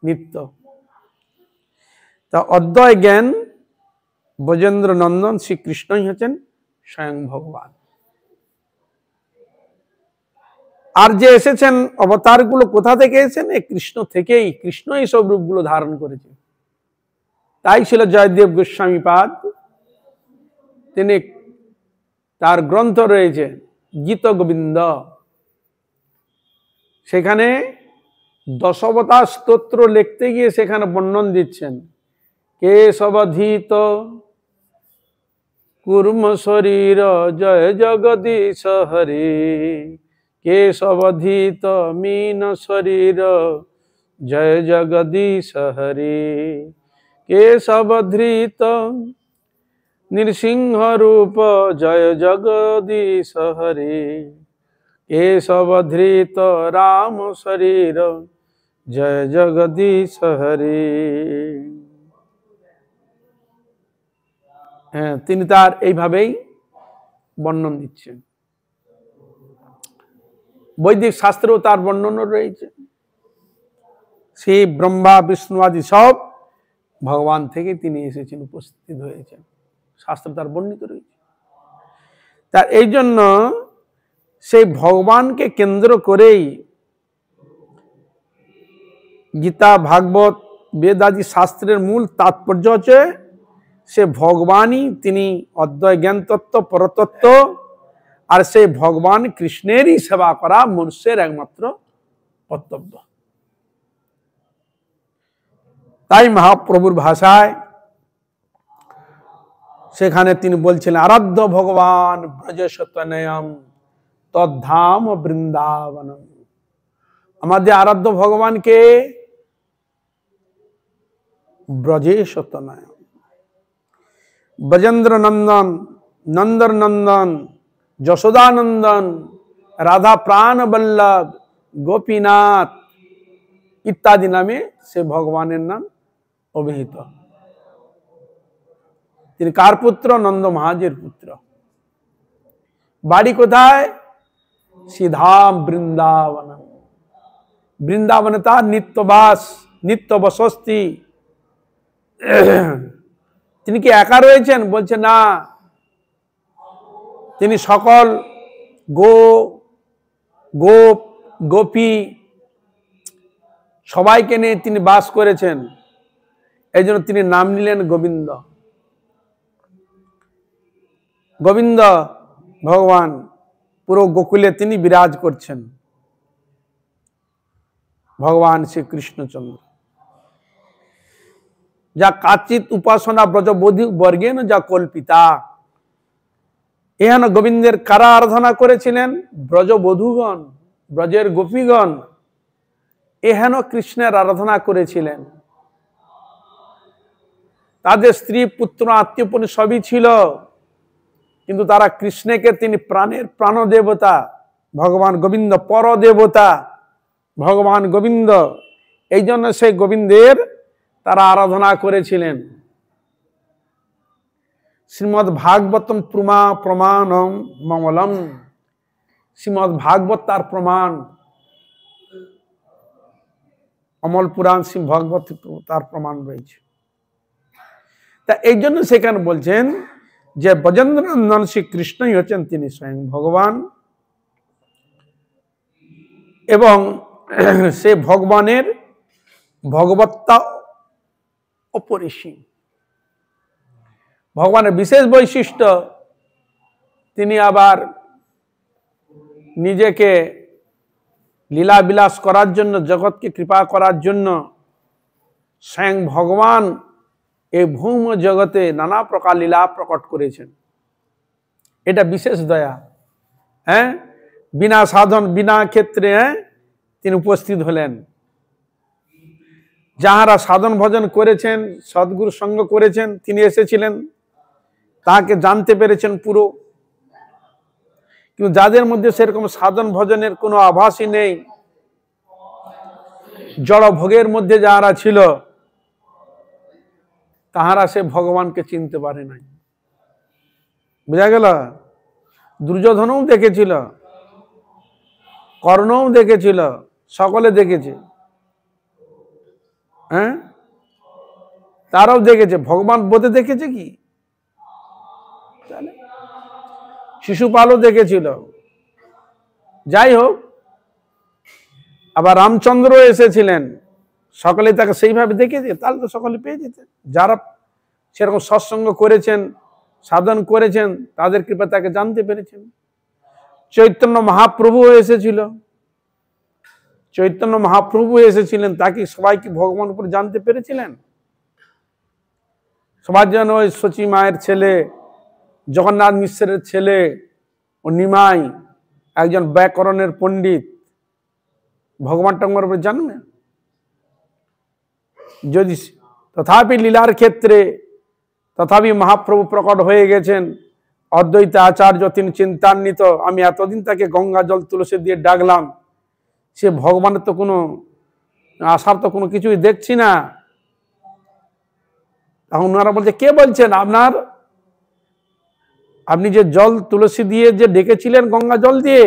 নিত্য। তা অদ্বয় জ্ঞান ব্রজেন্দ্র নন্দন শ্রীকৃষ্ণই হচ্ছেন স্বয়ং ভগবান। আর যে এসেছেন অবতারগুলো কোথা থেকে এসেছেন? এই কৃষ্ণ থেকেই। কৃষ্ণ এই সব রূপগুলো ধারণ করেছে। তাই ছিল জয়দেব গোস্বামী পাদ, তিনি, তার গ্রন্থ রয়েছে গীত গোবিন্দ, সেখানে দশাবতার স্তোত্র লিখতে গিয়ে সেখানে বর্ণন দিচ্ছেন: কেশবধীত কুর্ম শরীর জয় জগদীশ হরি, কেশবধীত মীন শরীর জয় জগদীশ হরি, কেশবধৃত নৃসিংহ রূপ জয় জগদীশ হরি, কেশবধৃত রাম শরীর জয় জগদীশ হরি। হ্যাঁ, তিনি তার এইভাবেই বর্ণন দিচ্ছেন। বৈদিক শাস্ত্রেও তার বর্ণন রয়েছে। সেই ব্রহ্মা বিষ্ণু আদি সব ভগবান থেকে তিনি এসেছেন, উপস্থিত হয়েছেন, শাস্ত্র তার বর্ণিত রয়েছে। তার এই জন্য সেই ভগবানকে কেন্দ্র করেই গীতা, ভাগবত, বেদ আদি শাস্ত্রের মূল তাৎপর্য হচ্ছে সে ভগবানই, তিনি অদ্বয় জ্ঞান তত্ত্ব, পরতত্ত্ব। আর সেই ভগবান কৃষ্ণেরই সেবা করা মনুষ্যের একমাত্র কর্তব্য। তাই মহাপ্রভুর ভাষায় সেখানে তিনি বলছিলেন: আরাধ্য ভগবান ব্রজসতনয়ম তদ্ধাম বৃন্দাবনম। আমাদের আরাধ্য ভগবানকে ব্রজেশতনয়ম, ব্রজেন্দ্র নন্দন, নন্দর নন্দন, যশোদানন্দন, রাধা প্রাণ বল্লভ, গোপীনাথ ইত্যাদি নামে সে ভগবানের নাম অভিহিত। তিনি কার পুত্র? নন্দ মহারাজের পুত্র। বাড়ি কোথায়? সিধাম বৃন্দাবন। বৃন্দাবনে তার নিত্যবাস, নিত্য বসতি। তিনি কি একা রয়েছেন? বলছে না, তিনি সকল গোপ গোপী সবাইকে নিয়ে তিনি বাস করেছেন। এই জন্য তিনি নাম নিলেন গোবিন্দ। গোবিন্দ ভগবান পুরো গোকুলে তিনি বিরাজ করছেন, ভগবান শ্রী কৃষ্ণচন্দ্র। যা কাচিত উপাসনা ব্রজবধূ বর্গেন যা কল্পিতা। এহেন গোবিন্দের কারা আরাধনা করেছিলেন? ব্রজবধূগণ, ব্রজের গোপীগণ এহেন কৃষ্ণের আরাধনা করেছিলেন। তাদের স্ত্রী, পুত্র, আত্মীয় সবই ছিল, কিন্তু তারা কৃষ্ণকে, তিনি প্রাণের প্রাণ দেবতা ভগবান গোবিন্দ, পরদেবতা ভগবান গোবিন্দ, এই জন্য সেই গোবিন্দের তারা আরাধনা করেছিলেন। শ্রীমদ ভাগবতম প্রমাণম মঙ্গলম। শ্রীমদ ভাগবত তার প্রমাণ। অমল পুরাণ শ্রী ভগবত তার প্রমাণ রয়েছে। তা এই জন্য সেখানে বলছেন যে ব্রজেন্দ্রনন্দন শ্রীকৃষ্ণই হচ্ছেন তিনি স্বয়ং ভগবান, এবং সে ভগবানের ভগবত্তা অপরিসীম। ভগবানের বিশেষ বৈশিষ্ট্য, তিনি আবার নিজেকে লীলা বিলাস করার জন্য, জগৎকে কৃপা করার জন্য স্বয়ং ভগবান এই ভৌম জগতে নানা প্রকার লীলা প্রকট করেছেন। এটা বিশেষ দয়া। হ্যাঁ, বিনা সাধন বিনা ক্ষেত্রে তিনি উপস্থিত হলেন। যাহারা সাধন ভজন করেছেন, সদ্গুরু সঙ্গ করেছেন, তিনি এসেছিলেন, তাকে জানতে পেরেছেন পুরো। কিন্তু যাদের মধ্যে সেরকম সাধন ভজনের কোনো আভাসই নেই, জড় ভোগের মধ্যে যাহারা ছিল, তাহারা সে ভগবানকে চিনতে পারে নাই। বুঝা গেল? দুর্যোধনও দেখেছিল, কর্ণও দেখেছিল, সকলে দেখেছে। হ্যাঁ, তারাও দেখেছে। ভগবান বোধে দেখেছে কি? শিশুপালও দেখেছিল। যাই হোক, আবার রামচন্দ্র এসেছিলেন, সকলে তাকে সেইভাবে দেখেছে, তাহলে তো সকলে পেয়ে যেতেন। যারা সেরকম সৎসঙ্গ করেছেন, সাধন করেছেন, তাদের কৃপা তাকে জানতে পেরেছেন। চৈতন্য মহাপ্রভু এসেছিল, চৈতন্য মহাপ্রভু এসেছিলেন, তাকে সবাই কি ভগবান উপরে জানতে পেরেছিলেন? সবার যেন ওই শচী মায়ের ছেলে, জগন্নাথ মিশ্রের ছেলে ও নিমাই একজন ব্যাকরণের পণ্ডিত, ভগবান টঙ্গর উপরে জানবে? যদি তথাপি লীলার ক্ষেত্রে তথাপি মহাপ্রভু প্রকট হয়ে গেছেন। অদ্বৈত আচার্য তিনি চিন্তান্বিত, আমি এতদিন তাকে গঙ্গা জল তুলসী দিয়ে ডাকলাম, সে ভগবানের তো কোনো আশার তো কোনো কিছুই দেখছি না। তখন ওনারা বলছে, কে বলছেন? আপনি যে জল তুলসী দিয়ে যে ডেকেছিলেন গঙ্গা জল দিয়ে,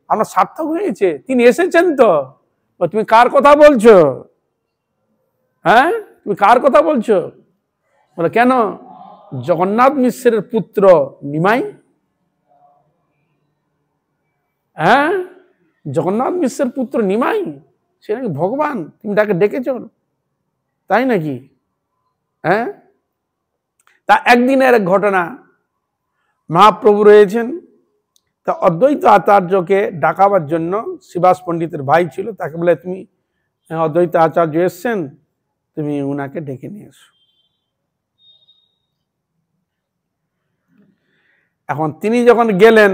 আপনার সার্থক হয়েছে, তিনি এসেছেন তো। তুমি কার কথা বলছো? হ্যাঁ, তুমি কার কথা বলছো? বলে, কেন? জগন্নাথ মিশ্রের পুত্র নিমাই। হ্যাঁ, জগন্নাথ মিশ্রের পুত্র নিমাই, সে নাকি ভগবান, তুমি তাকে ডেকেছ, তাই নাকি? হ্যাঁ, তা একদিনের এক ঘটনা। মহাপ্রভু রয়েছেন, তা অদ্বৈত আচার্যকে ডাকাবার জন্য শিবাস পণ্ডিতের ভাই ছিল, তাকে বলে, তুমি অদ্বৈত আচার্য এসছেন, তুমি উনাকে ডেকে নিয়ে এসো। এখন তিনি যখন গেলেন,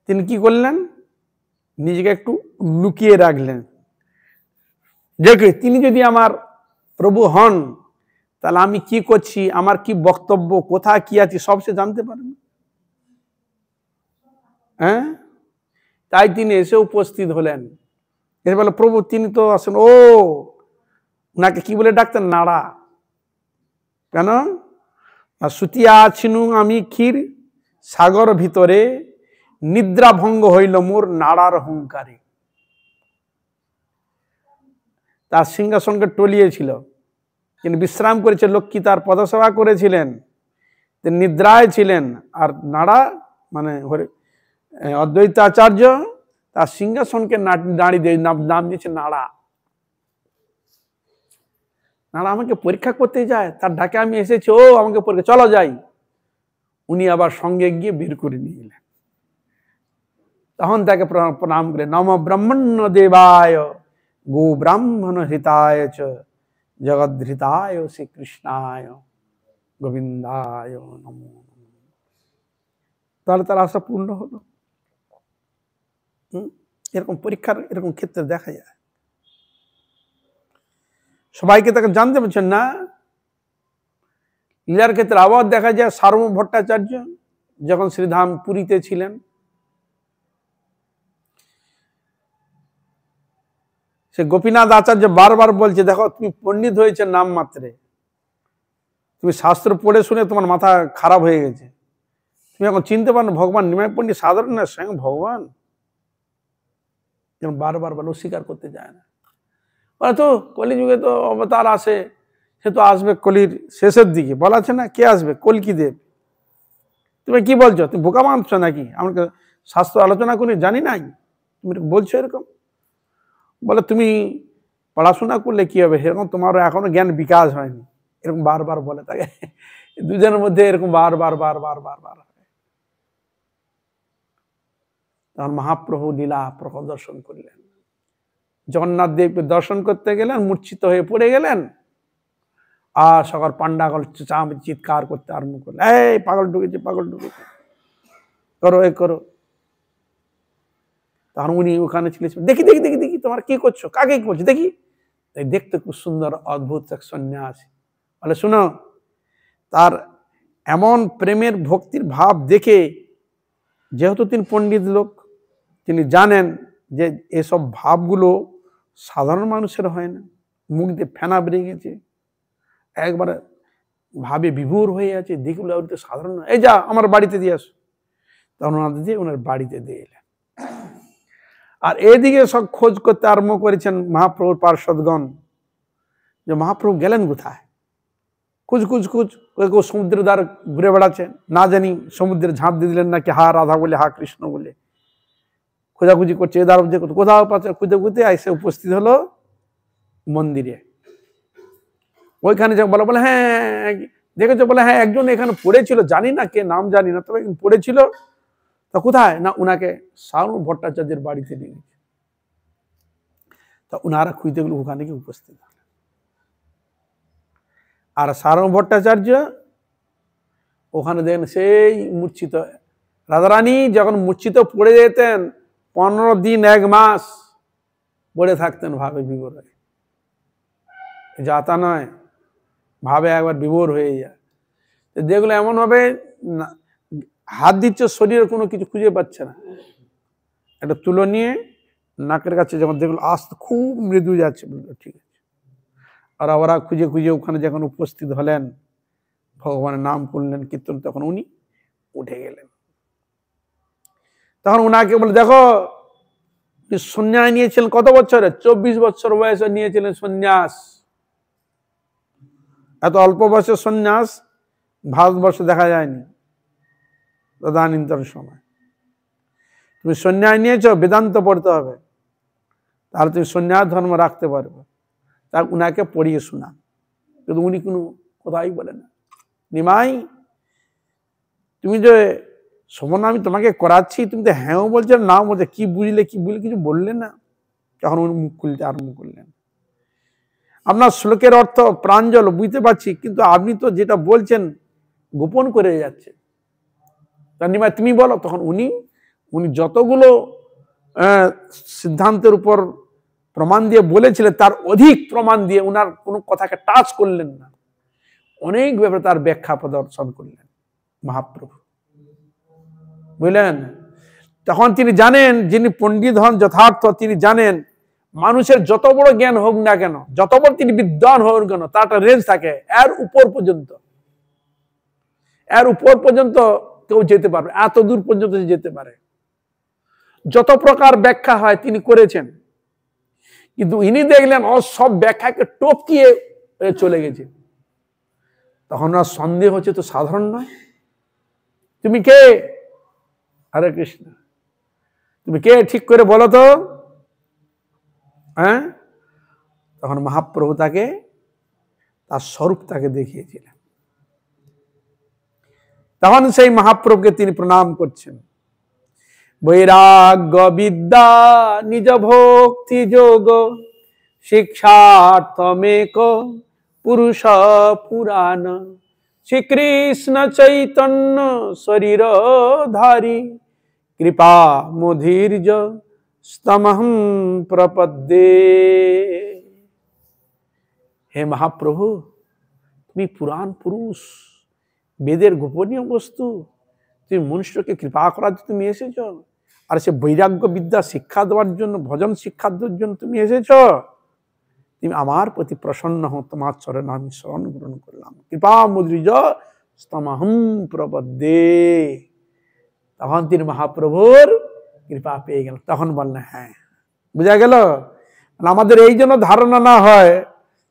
তিনি কি করলেন? নিজেকে একটু লুকিয়ে রাখলেন, যে তিনি যদি আমার প্রভু হন, তাহলে আমি কি করছি, আমার কি বক্তব্য, কোথায় কি আছে, সব সে জানতে পারেন। হ্যাঁ, তাই তিনি এসে উপস্থিত হলেন। এসে বলে, প্রভু তিনি তো আসেন। ও, ওনাকে কি বলে ডাকতেন? নাড়া। কেন? সুতিয়া ছিনু আমি ক্ষীর সাগর ভিতরে, নিদ্রা ভঙ্গ হইল মোর নাড়ার হুঙ্কারে। তার সিংহাসনকে টলিয়েছিল, তিনি বিশ্রাম করেছে, লক্ষ্মী তার পদসেবা করেছিলেন, তিনি নিদ্রায় ছিলেন। আর নাড়া মানে অদ্বৈত আচার্য তার সিংহাসনকে নাড়ি দিয়ে নাম দিয়েছে নাড়া। নাড়া আমাকে পরীক্ষা করতে যায়, তার ডাকে আমি এসেছি, ও আমাকে পরীক্ষা, চলো যাই। উনি আবার সঙ্গে গিয়ে বের করে নিয়ে এলেন। তখন তাকে প্রণাম করে, নম ব্রহ্মণ্য দেবায় গো ব্রাহ্মণ হৃতায় চ জগদ্ধিতায় শ্রীকৃষ্ণায় গোবিন্দায় নমো। তাহলে তার আশা পূর্ণ হলো। এরকম পরীক্ষার এরকম ক্ষেত্রে দেখা যায়। সবাইকে তাকে জানতে পারছেন না। লীলার ক্ষেত্রে আবার দেখা যায় সার্বভৌম ভট্টাচার্য যখন শ্রীধাম পুরীতে ছিলেন, সে গোপীনাথ আচার্য বারবার বলছে, দেখো তুমি পণ্ডিত হয়েছে নাম মাত্রে, তুমি শাস্ত্র পড়ে শুনে তোমার মাথা খারাপ হয়ে গেছে, তুমি এখন চিনতে পারো ভগবান নিমাই পণ্ডিত সাধারণ না, স্বয়ং ভগবান। বারবার বলে, স্বীকার করতে যায় না। বলে তো কলিযুগে তো অবতার আসে, সে তো আসবে কলির শেষের দিকে, বলা আছে না কে আসবে, কলকি দেব। তুমি কি বলছো, তুমি বোকা মানছো নাকি, আমাকে শাস্ত্র আলোচনা করি জানি নাই, তুমি বলছো এরকম। বলে তুমি পড়াশোনা করলে কি হবে, সেরকম তোমারও এখনো জ্ঞান বিকাশ হয়নি, এরকম বারবার বলে থাকে। দুজনের মধ্যে এরকম বারবার বারবার বারবার। তখন মহাপ্রভু লীলা প্রদর্শন করলেন। জগন্নাথ দেবকে দর্শন করতে গেলেন, মূর্ছিত হয়ে পড়ে গেলেন, আর সকল পান্ডাগল চিৎকার করতে আরম্ভ করলেন, এই পাগল ঢুকেছে, পাগল ঢুকেছে, করো এ করো। তখন উনি ওখানে ছিলেন, দেখি দেখি দেখি দেখি তোমার কি করছো, কাকে কি করছো দেখি। দেখতে খুব সুন্দর অদ্ভুত এক সন্ন্যাসী। বলে শুনো, তার এমন প্রেমের ভক্তির ভাব দেখে, যেহেতু তিনি পণ্ডিত লোক, তিনি জানেন যে এসব ভাবগুলো সাধারণ মানুষের হয় না, মুখ দিয়ে ফেনা বেরিয়ে গেছে, একবারে ভাবে বিভোর হয়ে আছে, দেখলো সাধারণ না, এই যা আমার বাড়িতে দিয়ে আসো। তখন ওনাদের দিয়ে ওনার বাড়িতে দিয়ে এলেন। আর এদিকে সব খোঁজ করতে আরম্ভ করেছেন মহাপ্রভুর পার্ষদগণ, যে মহাপ্রভু গেলেন কোথায়। খুঁজ খুঁজ খুঁজ, কেউ সমুদ্রের দ্বার ঘুরে বেড়াচ্ছেন, না জানি সমুদ্রে ঝাঁপ দিয়ে দিলেন নাকি, হা রাধা বলে হা কৃষ্ণ বলে খোঁজাখুঁজি করছে, এ দ্বার কোথাও পাচ্ছে, খুঁজে খুঁজে এসে উপস্থিত হলো মন্দিরে। ওইখানে যা বলে, বলে হ্যাঁ দেখেছো, বলে হ্যাঁ একজন এখানে পড়েছিল, জানি না কে, নাম জানি না, তবে পড়েছিল। তা কোথায় না, উনাকে সারণ ভট্টাচার্যের বাড়িতে নিয়ে গেছে। তা উনারা খুঁজতে গেলে ওখানে গিয়ে উপস্থিত হলেন। আর সারণ ভট্টাচার্য ওখানে দেখেন সেই মূর্ছিত, রাধারানী যখন মূর্ছিত পড়ে যেতেন 15 দিন 1 মাস পড়ে থাকতেন ভাবে বিভোর হয়ে, যাতা নয়, ভাবে একবার বিভোর হয়ে যায়। দেখলো এমন ভাবে হাত দিচ্ছে, শরীরে কোনো কিছু খুঁজে পাচ্ছে না, একটা তুলো নিয়ে নাকের কাছে যখন দেখলো আস্তে খুব মৃদু যাচ্ছে, ঠিক আছে। আর ওরা খুঁজে খুঁজে ওখানে যখন উপস্থিত হলেন, ভগবানের নাম করলেন, কীর্তন, তখন উনি উঠে গেলেন। তখন উনাকে বলে, দেখো সন্ন্যাস নিয়েছিলেন কত বছরে, 24 বছর বয়সে নিয়েছিলেন সন্ন্যাস। এত অল্প বয়সের সন্ন্যাস ভারতবর্ষে দেখা যায়নি তদানীন্তন সময়। তুমি সন্ন্যাস নিয়েছো, বেদান্ত পড়তে হবে, তাহলে তুমি সন্ন্যাস ধর্ম রাখতে পারবে। তা উনাকে পড়িয়ে শোনা, কিন্তু উনি কোনো কথাই বলে না। নিমাই, তুমি যে শোভন আমি তোমাকে করাচ্ছি, তুমি তো হ্যাঁ বলছো না বলছো, কি বুঝলে কি বুঝলে কিছু বললে না। তখন উনি মুখ খুলতে আরম্ভ করলেন, আপনার শ্লোকের অর্থ প্রাঞ্জল বুঝতে পারছি, কিন্তু আপনি তো যেটা বলছেন গোপন করে যাচ্ছে। নিমাই তুমি বলো। তখন উনি যতগুলো সিদ্ধান্তের উপর প্রমাণ দিয়ে বলেছিলেন, তার অধিক প্রমাণ দিয়ে উনার কোনো কথাকে টাচ করলেন না, অনেক ব্যাপারে তার ব্যাখ্যা প্রদর্শন করলেন মহাপ্রভু, বুঝলেন। তখন তিনি জানেন, যিনি পণ্ডিত হন যথার্থ, তিনি জানেন মানুষের যত বড় জ্ঞান হোক না কেন, যত বড় তিনি বিদ্বান হোক কেন, তার একটা রেঞ্জ থাকে, এর উপর পর্যন্ত কেউ যেতে পারবে, এত দূর পর্যন্ত যেতে পারে। যত প্রকার ব্যাখ্যা হয় তিনি করেছেন, কিন্তু ইনি দেখলেন ও সব ব্যাখ্যাকে টপকিয়ে চলে গেছে। তখন আর সন্দেহ হচ্ছে, তো সাধারণ নয়, তুমি কে, হরে কৃষ্ণ, তুমি কে ঠিক করে বলো তো। হ্যাঁ, তখন মহাপ্রভু তাকে তার স্বরূপ তাকে দেখিয়েছিলেন। তখন সেই মহাপ্রভুকে তিনি প্রণাম করছেন। বৈরাগ্য বিদ্যা নিজ ভক্তি যোগ শিক্ষার্থমেক পুরুষ পুরাণ শ্রীকৃষ্ণ চৈতন্য শরীর ধারী কৃপা মুধীর্য স্তমহম প্রপদ্যে। হে মহাপ্রভু, তুমি পুরাণ পুরুষ, বেদের গোপনীয় বস্তু, তুমি মনুষ্যকে কৃপা করার জন্য তুমি এসেছ, আর সে বৈরাগ্য বিদ্যা শিক্ষা দেওয়ার জন্য, ভজন শিক্ষা দেওয়ার জন্য তুমি এসেছ। তুমি আমার প্রতি প্রসন্ন হও, তোমার চরণে আমি শরণ গ্রহণ করলাম, কৃপা মুদ্রিজ স্তমহম প্রপদ্যে। তখন তিনি মহাপ্রভুর কৃপা পেয়ে গেল। তখন বললেন, হ্যাঁ বোঝা গেল, আমাদের এই জন্য ধারণা না হয়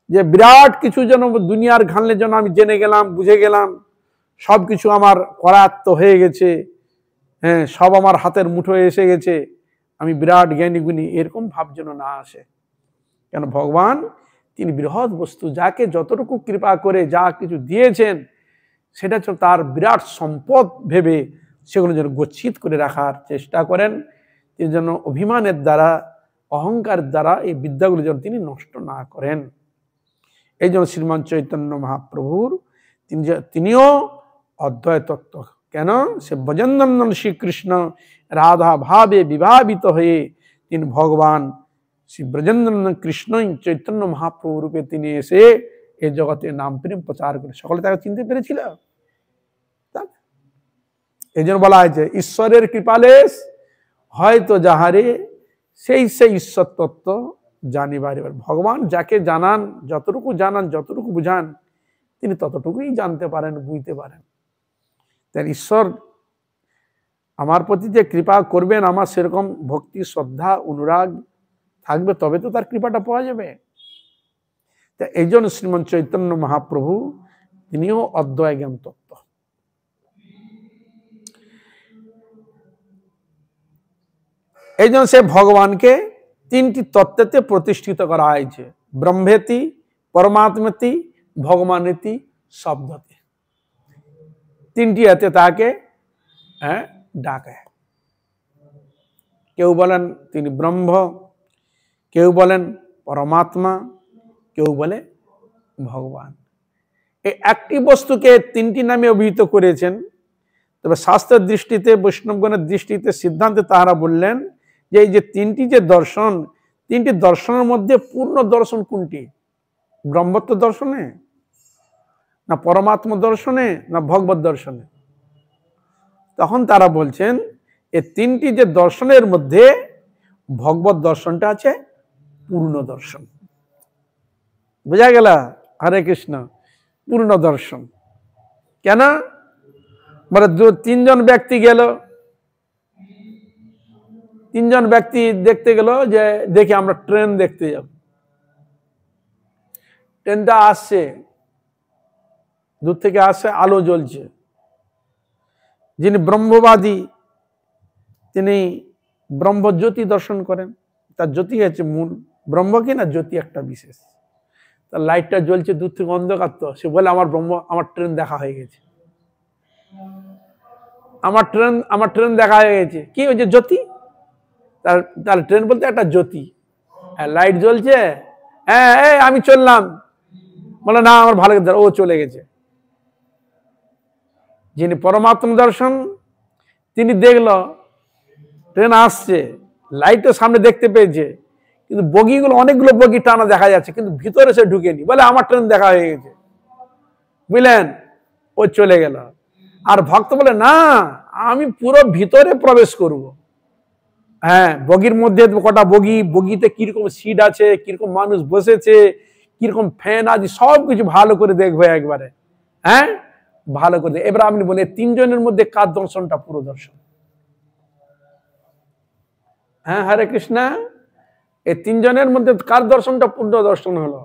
যে বিরাট কিছু যেন দুনিয়ার ঘানলে যেন আমি জেনে গেলাম, বুঝে গেলাম, সবকিছু আমার করায়ত্ত হয়ে গেছে, হ্যাঁ, সব আমার হাতের মুঠোয় এসে গেছে, আমি বিরাট জ্ঞানী গুণী, এরকম ভাব যেন না আসে। কেন ভগবান তিনি বৃহৎ বস্তু, যাকে যতটুকু কৃপা করে যা কিছু দিয়েছেন সেটা হচ্ছে তার বিরাট সম্পদ ভেবে সেগুলো যেন গচ্ছিত করে রাখার চেষ্টা করেন। তিনি যেন অভিমানের দ্বারা, অহংকারের দ্বারা এই বিদ্যাগুলো যেন তিনি নষ্ট না করেন। এই জন্য শ্রীমান চৈতন্য মহাপ্রভুর তিনিও অদ্বয় তত্ত্ব। কেন? সে ব্রজেন্দ্রনন্দন শ্রীকৃষ্ণ রাধা ভাবে বিভাবিত হয়ে তিনি ভগবান শ্রী ব্রজেন্দ্রনন্দন কৃষ্ণই চৈতন্য মহাপ্রভু রূপে তিনি এসে এই জগতে নাম প্রেম প্রচার করে সকলে তাকে চিনতে পেরেছিল। এই জন্য বলা হয়েছে ঈশ্বরের কৃপালেশ হয়তো যাহারে সেই ঈশ্বর তত্ত্ব জানিবার। ভগবান যাকে জানান, যতটুকু জানান, যতটুকু বুঝান, তিনি ততটুকুই জানতে পারেন, বুঝতে পারেন। তাই ঈশ্বর আমার প্রতি যে কৃপা করবেন, আমার সেরকম ভক্তি, শ্রদ্ধা, অনুরাগ থাকবে, তবে তো তার কৃপাটা পাওয়া যাবে। তাই এই জন্য শ্রীমন চৈতন্য মহাপ্রভু তিনিও অদ্বয় জ্ঞান তত্ত্ব। এই জন্য সে ভগবানকে তিনটি তত্ত্বতে প্রতিষ্ঠিত করা হয়েছে, ব্রহ্মেতি, পরমাত্মেতি, ভগবানেতি, শব্দতে। তিনটি হাতে তাকে ডাকে। কেউ বলেন তিনি ব্রহ্ম, কেউ বলেন পরমাত্মা, কেউ বলে ভগবান। এই একটি বস্তুকে তিনটি নামে অভিহিত করেছেন। তবে শাস্ত্রের দৃষ্টিতে, বৈষ্ণবগণের দৃষ্টিতে, সিদ্ধান্তে তাহারা বললেন যে এই যে তিনটি যে দর্শন, তিনটি দর্শনের মধ্যে পূর্ণ দর্শন কোনটি? ব্রহ্মত্ব দর্শনে, না পরমাত্মা দর্শনে, না ভগবত দর্শনে? তখন তারা বলছেন এই তিনটি যে দর্শনের মধ্যে ভগবত দর্শনটা আছে পূর্ণ দর্শন। বুঝা গেল? হরে কৃষ্ণ, পূর্ণ দর্শন। কেন? মানে তিনজন ব্যক্তি গেল, তিনজন ব্যক্তি দেখতে গেল যে দেখি আমরা ট্রেন দেখতে যাব। ট্রেনটা আসছে, দূর থেকে আসছে, আলো জ্বলছে। যিনি ব্রহ্মবাদী তিনি ব্রহ্মজ্যোতি দর্শন করেন, তার জ্যোতি আছে মূল। ব্রহ্ম কি না জ্যোতি একটা বিশেষ, তার লাইটটা জ্বলছে, দূর থেকে অন্ধকার, তো সে বলে আমার ব্রহ্ম, আমার ট্রেন দেখা হয়ে গেছে, আমার ট্রেন দেখা হয়ে গেছে। কি হয়েছে? জ্যোতি। তার ট্রেন বলতে একটা জ্যোতি, লাইট জ্বলছে, হ্যাঁ আমি চললাম, বলে না আমার ভালো, ও চলে গেছে। যিনি পরমাত্মা দর্শন তিনি দেখল ট্রেন আসছে, লাইটও সামনে দেখতে পেয়েছে, কিন্তু বগিগুলো, অনেকগুলো বগি টানা দেখা যাচ্ছে, কিন্তু ভিতরে সে ঢুকেনি, বলে আমার ট্রেন দেখা হয়ে গেছে। বুঝলেন? ও চলে গেল। আর ভক্ত বলে না, আমি পুরো ভিতরে প্রবেশ করব। হ্যাঁ, বগির মধ্যে কটা বগি, বগিতে কিরকম সিট আছে, কিরকম মানুষ বসেছে, কিরকম ফ্যান আছে, সবকিছু ভালো করে দেখবো একবারে। হ্যাঁ, ভালো করে। এবার আপনি বলে তিনজনের মধ্যে কার দর্শনটা পুরো দর্শন? হ্যাঁ, হরে কৃষ্ণ, এই তিনজনের মধ্যে কার দর্শনটা পূর্ণ দর্শন হলো?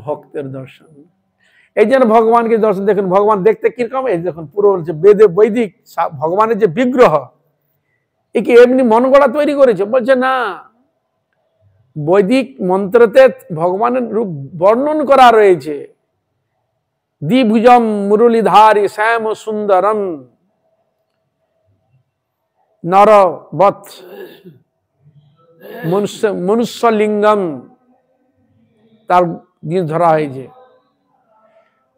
ভক্তের দর্শন। এই জন্য ভগবানকে দর্শন দেখুন, ভগবান দেখতে কিরকম, এই দেখুন পুরো যে বেদে বৈদিক ভগবানের যে বিগ্রহ, একে এমনি মন গড়া তৈরি করেছে? বলছে না, বৈদিক মন্ত্রতে ভগবানের রূপ বর্ণন করা রয়েছে। দ্বিভুজম মুরলীধারী শ্যাম সুন্দরম নরবৎ মনুষ্যলিঙ্গম, তার জিনিস ধরা হয়েছে।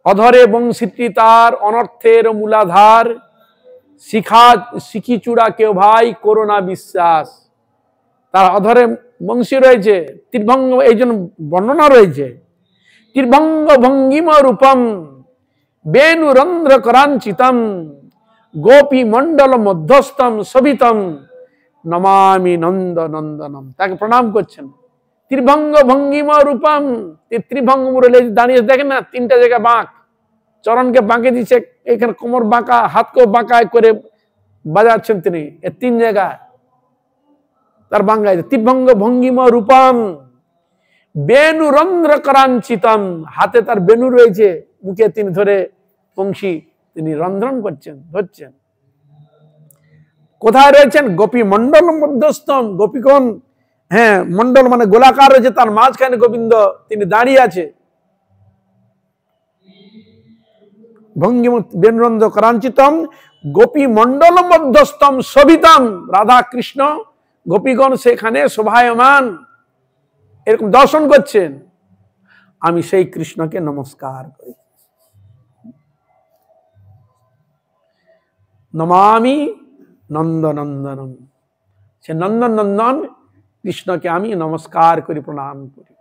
অধরে বংশীটি তার, অনর্থের মূলাধার, শিখি চূড়া কেউ ভাই করোনা বিশ্বাস। তার অধরে বংশী রয়েছে, তীর্ভঙ্গ, এই জন্য বর্ণনা রয়েছে। তীর্ভঙ্গ ভঙ্গিম রূপম বেণুরন্ধ্র করাঞ্চিতম গোপী মণ্ডল মধ্যস্থম সবিতম নমামি নন্দ নন্দনম। তাকে প্রণাম করছেন। ত্রিভঙ্গ ভঙ্গিম রূপম, ত্রিভঙ্গ মুরলী দাঁড়িয়ে দেখেন না, তিনটা জায়গায় বাঁক, চরণকে বাঁকে দিচ্ছে, এখানে কোমর বাঁকা, হাতকেও বাঁকা করে বাজাচ্ছেন তিনি, এ তিন জায়গায় তার বাঙ্গায়। ত্রিভঙ্গ ভঙ্গিম রূপম, বেনুরন্ধ্র করাঞ্চিতম, হাতে তার বেনু রয়েছে, মুখে তিনি ধরে বংশী তিনি রন্ধ্রন করছেন, ধরছেন। কোথায় রয়েছেন? গোপী মন্ডল মধ্যস্থম, গোপীগণ, হ্যাঁ মন্ডল মানে গোলাকার রয়েছে, তার মাঝখানে গোবিন্দ তিনি দাঁড়িয়ে আছে। ভঙ্গিম বেনুরন্ধ্র করাঞ্চিতম গোপী মন্ডল মধ্যস্থম শোভিতম, রাধা কৃষ্ণ গোপীগণ সেখানে শোভায়মান এরকম দর্শন করছেন। আমি সেই কৃষ্ণকে নমস্কার করি। নমামি নন্দনন্দনম, সে নন্দন নন্দন কৃষ্ণকে আমি নমস্কার করি, প্রণাম করি।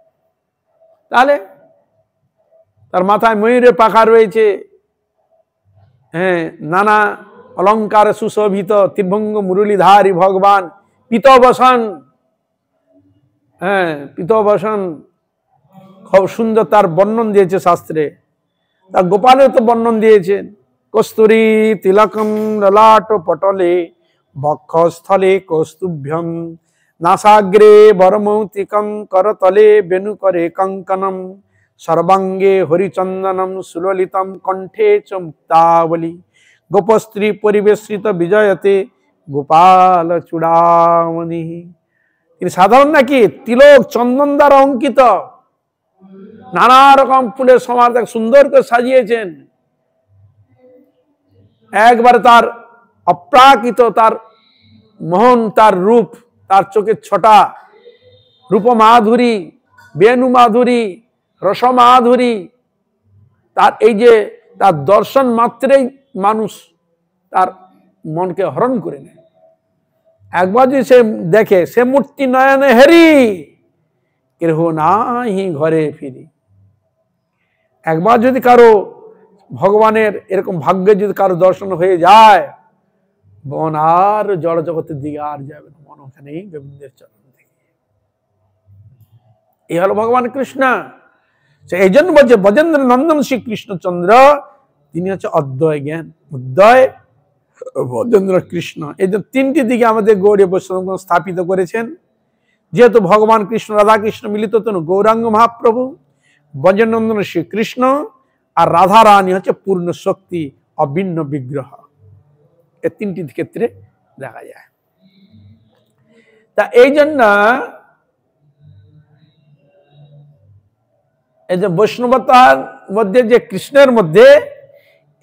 তাহলে তার মাথায় ময়ূরের পাখা রয়েছে, হ্যাঁ নানা অলঙ্কার সুশোভিত, ত্রিভঙ্গ মুরলীধারী ভগবান, পিতবসন, হ্যাঁ পিতবসন, খুব সুন্দর তার বর্ণন দিয়েছে শাস্ত্রে। তার গোপালের তো বর্ণন দিয়েছেন, কস্তুরী তিলকম ললাট পটলে বক্ষস্থলে কৌস্তুভ্যম নাসাগ্রে বরমৌতিকম করতলে বেনুকরে কঙ্কনম সর্বাঙ্গে হরিচন্দনম সুললিতম কণ্ঠে চ মুক্তাবলী গোপস্ত্রী পরিবেশিত বিজয়তে গোপাল চূড়ামণি। তিনি সাধারণ নাকি? তিলক চন্দন দ্বারা অঙ্কিত, নানা রকম ফুলের সমাজ সুন্দর করে সাজিয়েছেন। একবার তার অপ্রাকৃত তার মোহন, তার রূপ, তার চোখের ছটা, রূপ মাধুরী, বেনু মাধুরী, রস মাধুরী, তার এই যে তার দর্শন মাত্রেই মানুষ তার মনকে হরণ করে নেয়। একবার যদি সে দেখে, সে মূর্তি নয়নে হেরি কেহ নাহি ঘরে ফিরি। একবার যদি কারো ভগবানের এরকম ভাগ্যে যদি কারো দর্শন হয়ে যায়, মন আর জড় জগতের দিকে আর যাবে না, মন ওখানেই গোবিন্দের চরণ থেকে। এই হলো ভগবান কৃষ্ণ। এই জন্য বলছে ব্রজেন্দ্র নন্দন শ্রী কৃষ্ণচন্দ্র, তিনি হচ্ছে অদ্বয় জ্ঞান, অদ্বয় ব্রজেন্দ্র কৃষ্ণ। এই জন্য তিনটি দিকে আমাদের গৌড়ীয় বৈষ্ণব স্থাপিত করেছেন। যেহেতু ভগবান কৃষ্ণ রাধা কৃষ্ণ মিলিত তনু গৌরাঙ্গ মহাপ্রভু, ব্রজনন্দন শ্রী কৃষ্ণ, আর রাধা রানী হচ্ছে পূর্ণ শক্তি অভিন্ন বিগ্রহ। এই তিনটি ক্ষেত্রে দেখা যায়। তা এই জন্য এই যে বৈষ্ণবতার মধ্যে, যে কৃষ্ণের মধ্যে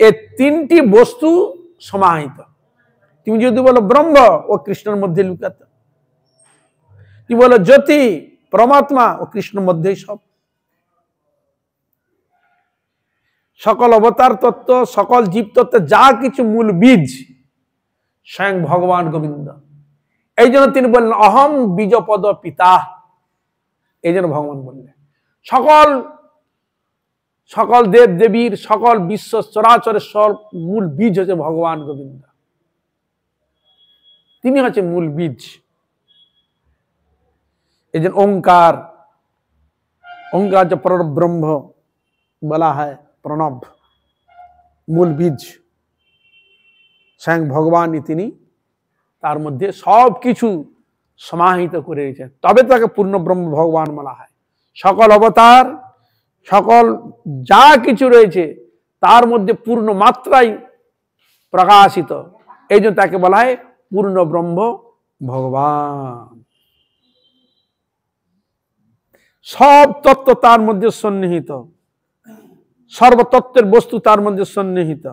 এই তিনটি বস্তু সমাহিত। তুমি যদি বলো ব্রহ্ম, ও কৃষ্ণের মধ্যে লুকাত। তুমি বলো জ্যোতি, পরমাত্মা, ও কৃষ্ণের মধ্যেই সব। সকল অবতার তত্ত্ব, সকল জীব তত্ত্ব, যা কিছু মূল বীজ স্বয়ং ভগবান গোবিন্দ। এই জন্য তিনি বললেন অহম বীজপদ পিতা। এই জন্য ভগবান বললেন সকল সকল দেব দেবীর, সকল বিশ্ব চরাচরের সব মূল বীজ হচ্ছে ভগবান গোবিন্দ। তিনি হচ্ছে মূল বীজ। এই জন্য ওঙ্কার, ওঙ্কার যে পরব্রহ্ম বলা হয়, প্রণব, মূল বীজ স্বয়ং ভগবানই তিনি, তার মধ্যে সব কিছু সমাহিত করে রেখেছেন, তবে তাকে পূর্ণ ব্রহ্ম ভগবান বলা হয়। সকল অবতার, সকল যা কিছু রয়েছে তার মধ্যে পূর্ণ মাত্রায় প্রকাশিত, এই জন্য তাকে বলা হয় পূর্ণ ব্রহ্ম ভগবান। সব তত্ত্ব তার মধ্যে সন্নিহিত, সর্বতত্ত্বের বস্তু তার মধ্যে সন্নিহিত।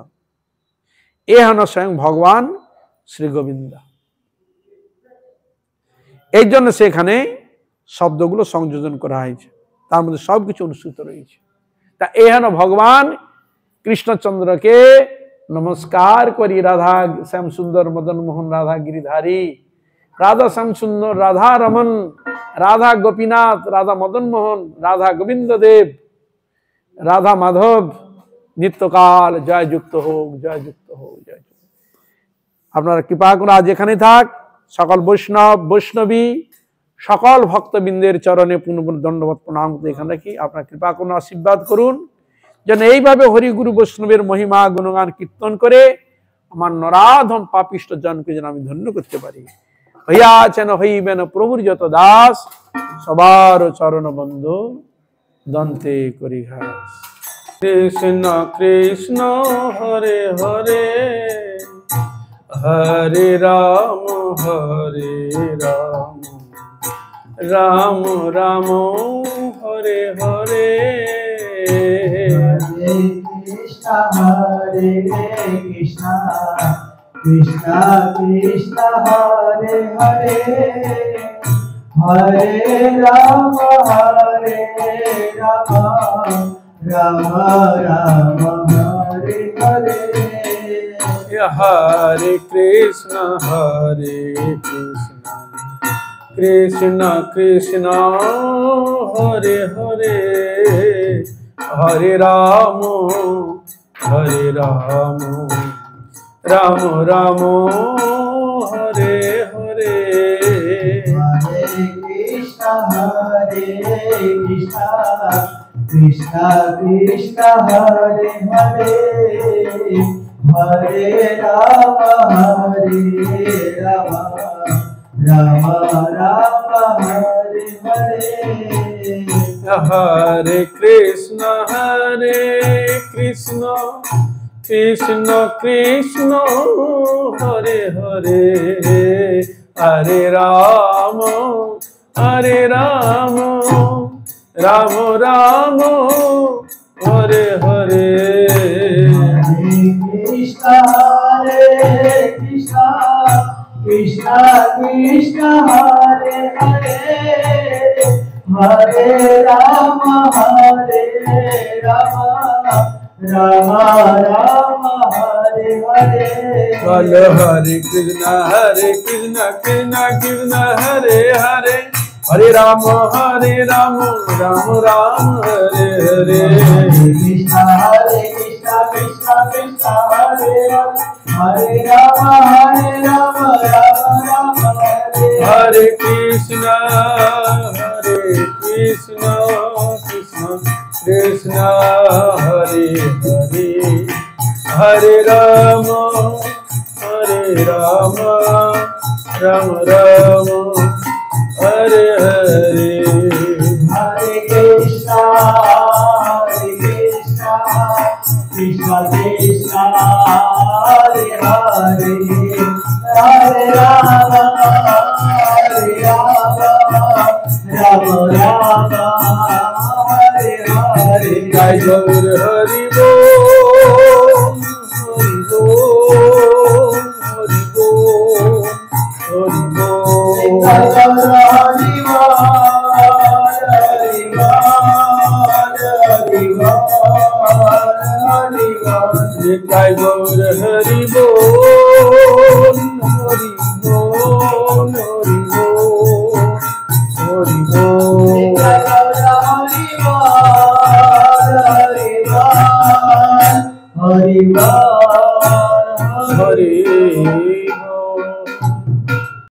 এ হল স্বয়ং ভগবান শ্রী গোবিন্দ। এই জন্য সেখানে শব্দগুলো সংযোজন করা হয়েছে, তার মধ্যে সবকিছু অনুষ্ঠিত রয়েছে। তা এ হল ভগবান কৃষ্ণচন্দ্রকে নমস্কার করি। রাধা শ্যাম সুন্দর মদন মোহন রাধা গিরিধারী, রাধা শ্যাম সুন্দর, রাধা রমন, রাধা গোপীনাথ, রাধা মদন মোহন, রাধা গোবিন্দ দেব, রাধা মাধব নিত্যকাল জয় যুক্ত হোক, জয় যুক্ত হোক, জয় যুক্ত। আপনারা কৃপা করে আজ এখানে থাক, সকল বৈষ্ণব বৈষ্ণবী সকল ভক্তবৃন্দের চরণে পুনঃ দণ্ডবত প্রণাম এখানে রাখি। আপনার কৃপা করুন, আশীর্বাদ করুন, যেন এইভাবে হরিগুরু বৈষ্ণবের মহিমা গুণগান কীর্তন করে আমার নরাধম পাপিষ্ট জনকে যেন আমি ধন্য করতে পারি। হইয়াছেন হইবেন প্রভুর যত দাস, সবার চরণ বন্ধু দন্তে করি ঘাস। কৃষ্ণ কৃষ্ণ হরে হরে হরে রাম রাম রাম হরে হরে। हरे कृष्णा कृष्णा कृष्णा हरे हरे हरे राम राम राम हरे हरे। हरे कृष्ण कृष्ण कृष्ण हरे हरे हरे राम राम राम हरे हरे। हरे कृष्णा कृष्णा कृष्णा हरे हरे हरे राम राम राम हरे हरे। हरे कृष्ण कृष्ण कृष्ण हरे हरे हरे राम राम राम हरे हरे। कृष्णा कृष्णा कृष्णा कृष्णा हरे हरे हरे राम राम राम हरे हरे। बोल हरे कृष्ण कृष्ण कृष्ण हरे हरे हरे राम राम राम हरे हरे। कृष्णा कृष्णा कृष्णा कृष्णा हरे हरे राम राम हरे हरे कृष्ण कृष्ण कृष्ण हरे हरे हरे राम राम राम हरे हरे। हरे कृष्णा कृष्णा कृष्णा हरे हरे हरे राम राम राम हरे हरे। जय गौर हरि बोल हरि बोल हरि बोल हरि बोल। जय गौर हरि बोल हरि बोल हरि बोल हरि बोल। हरि हरि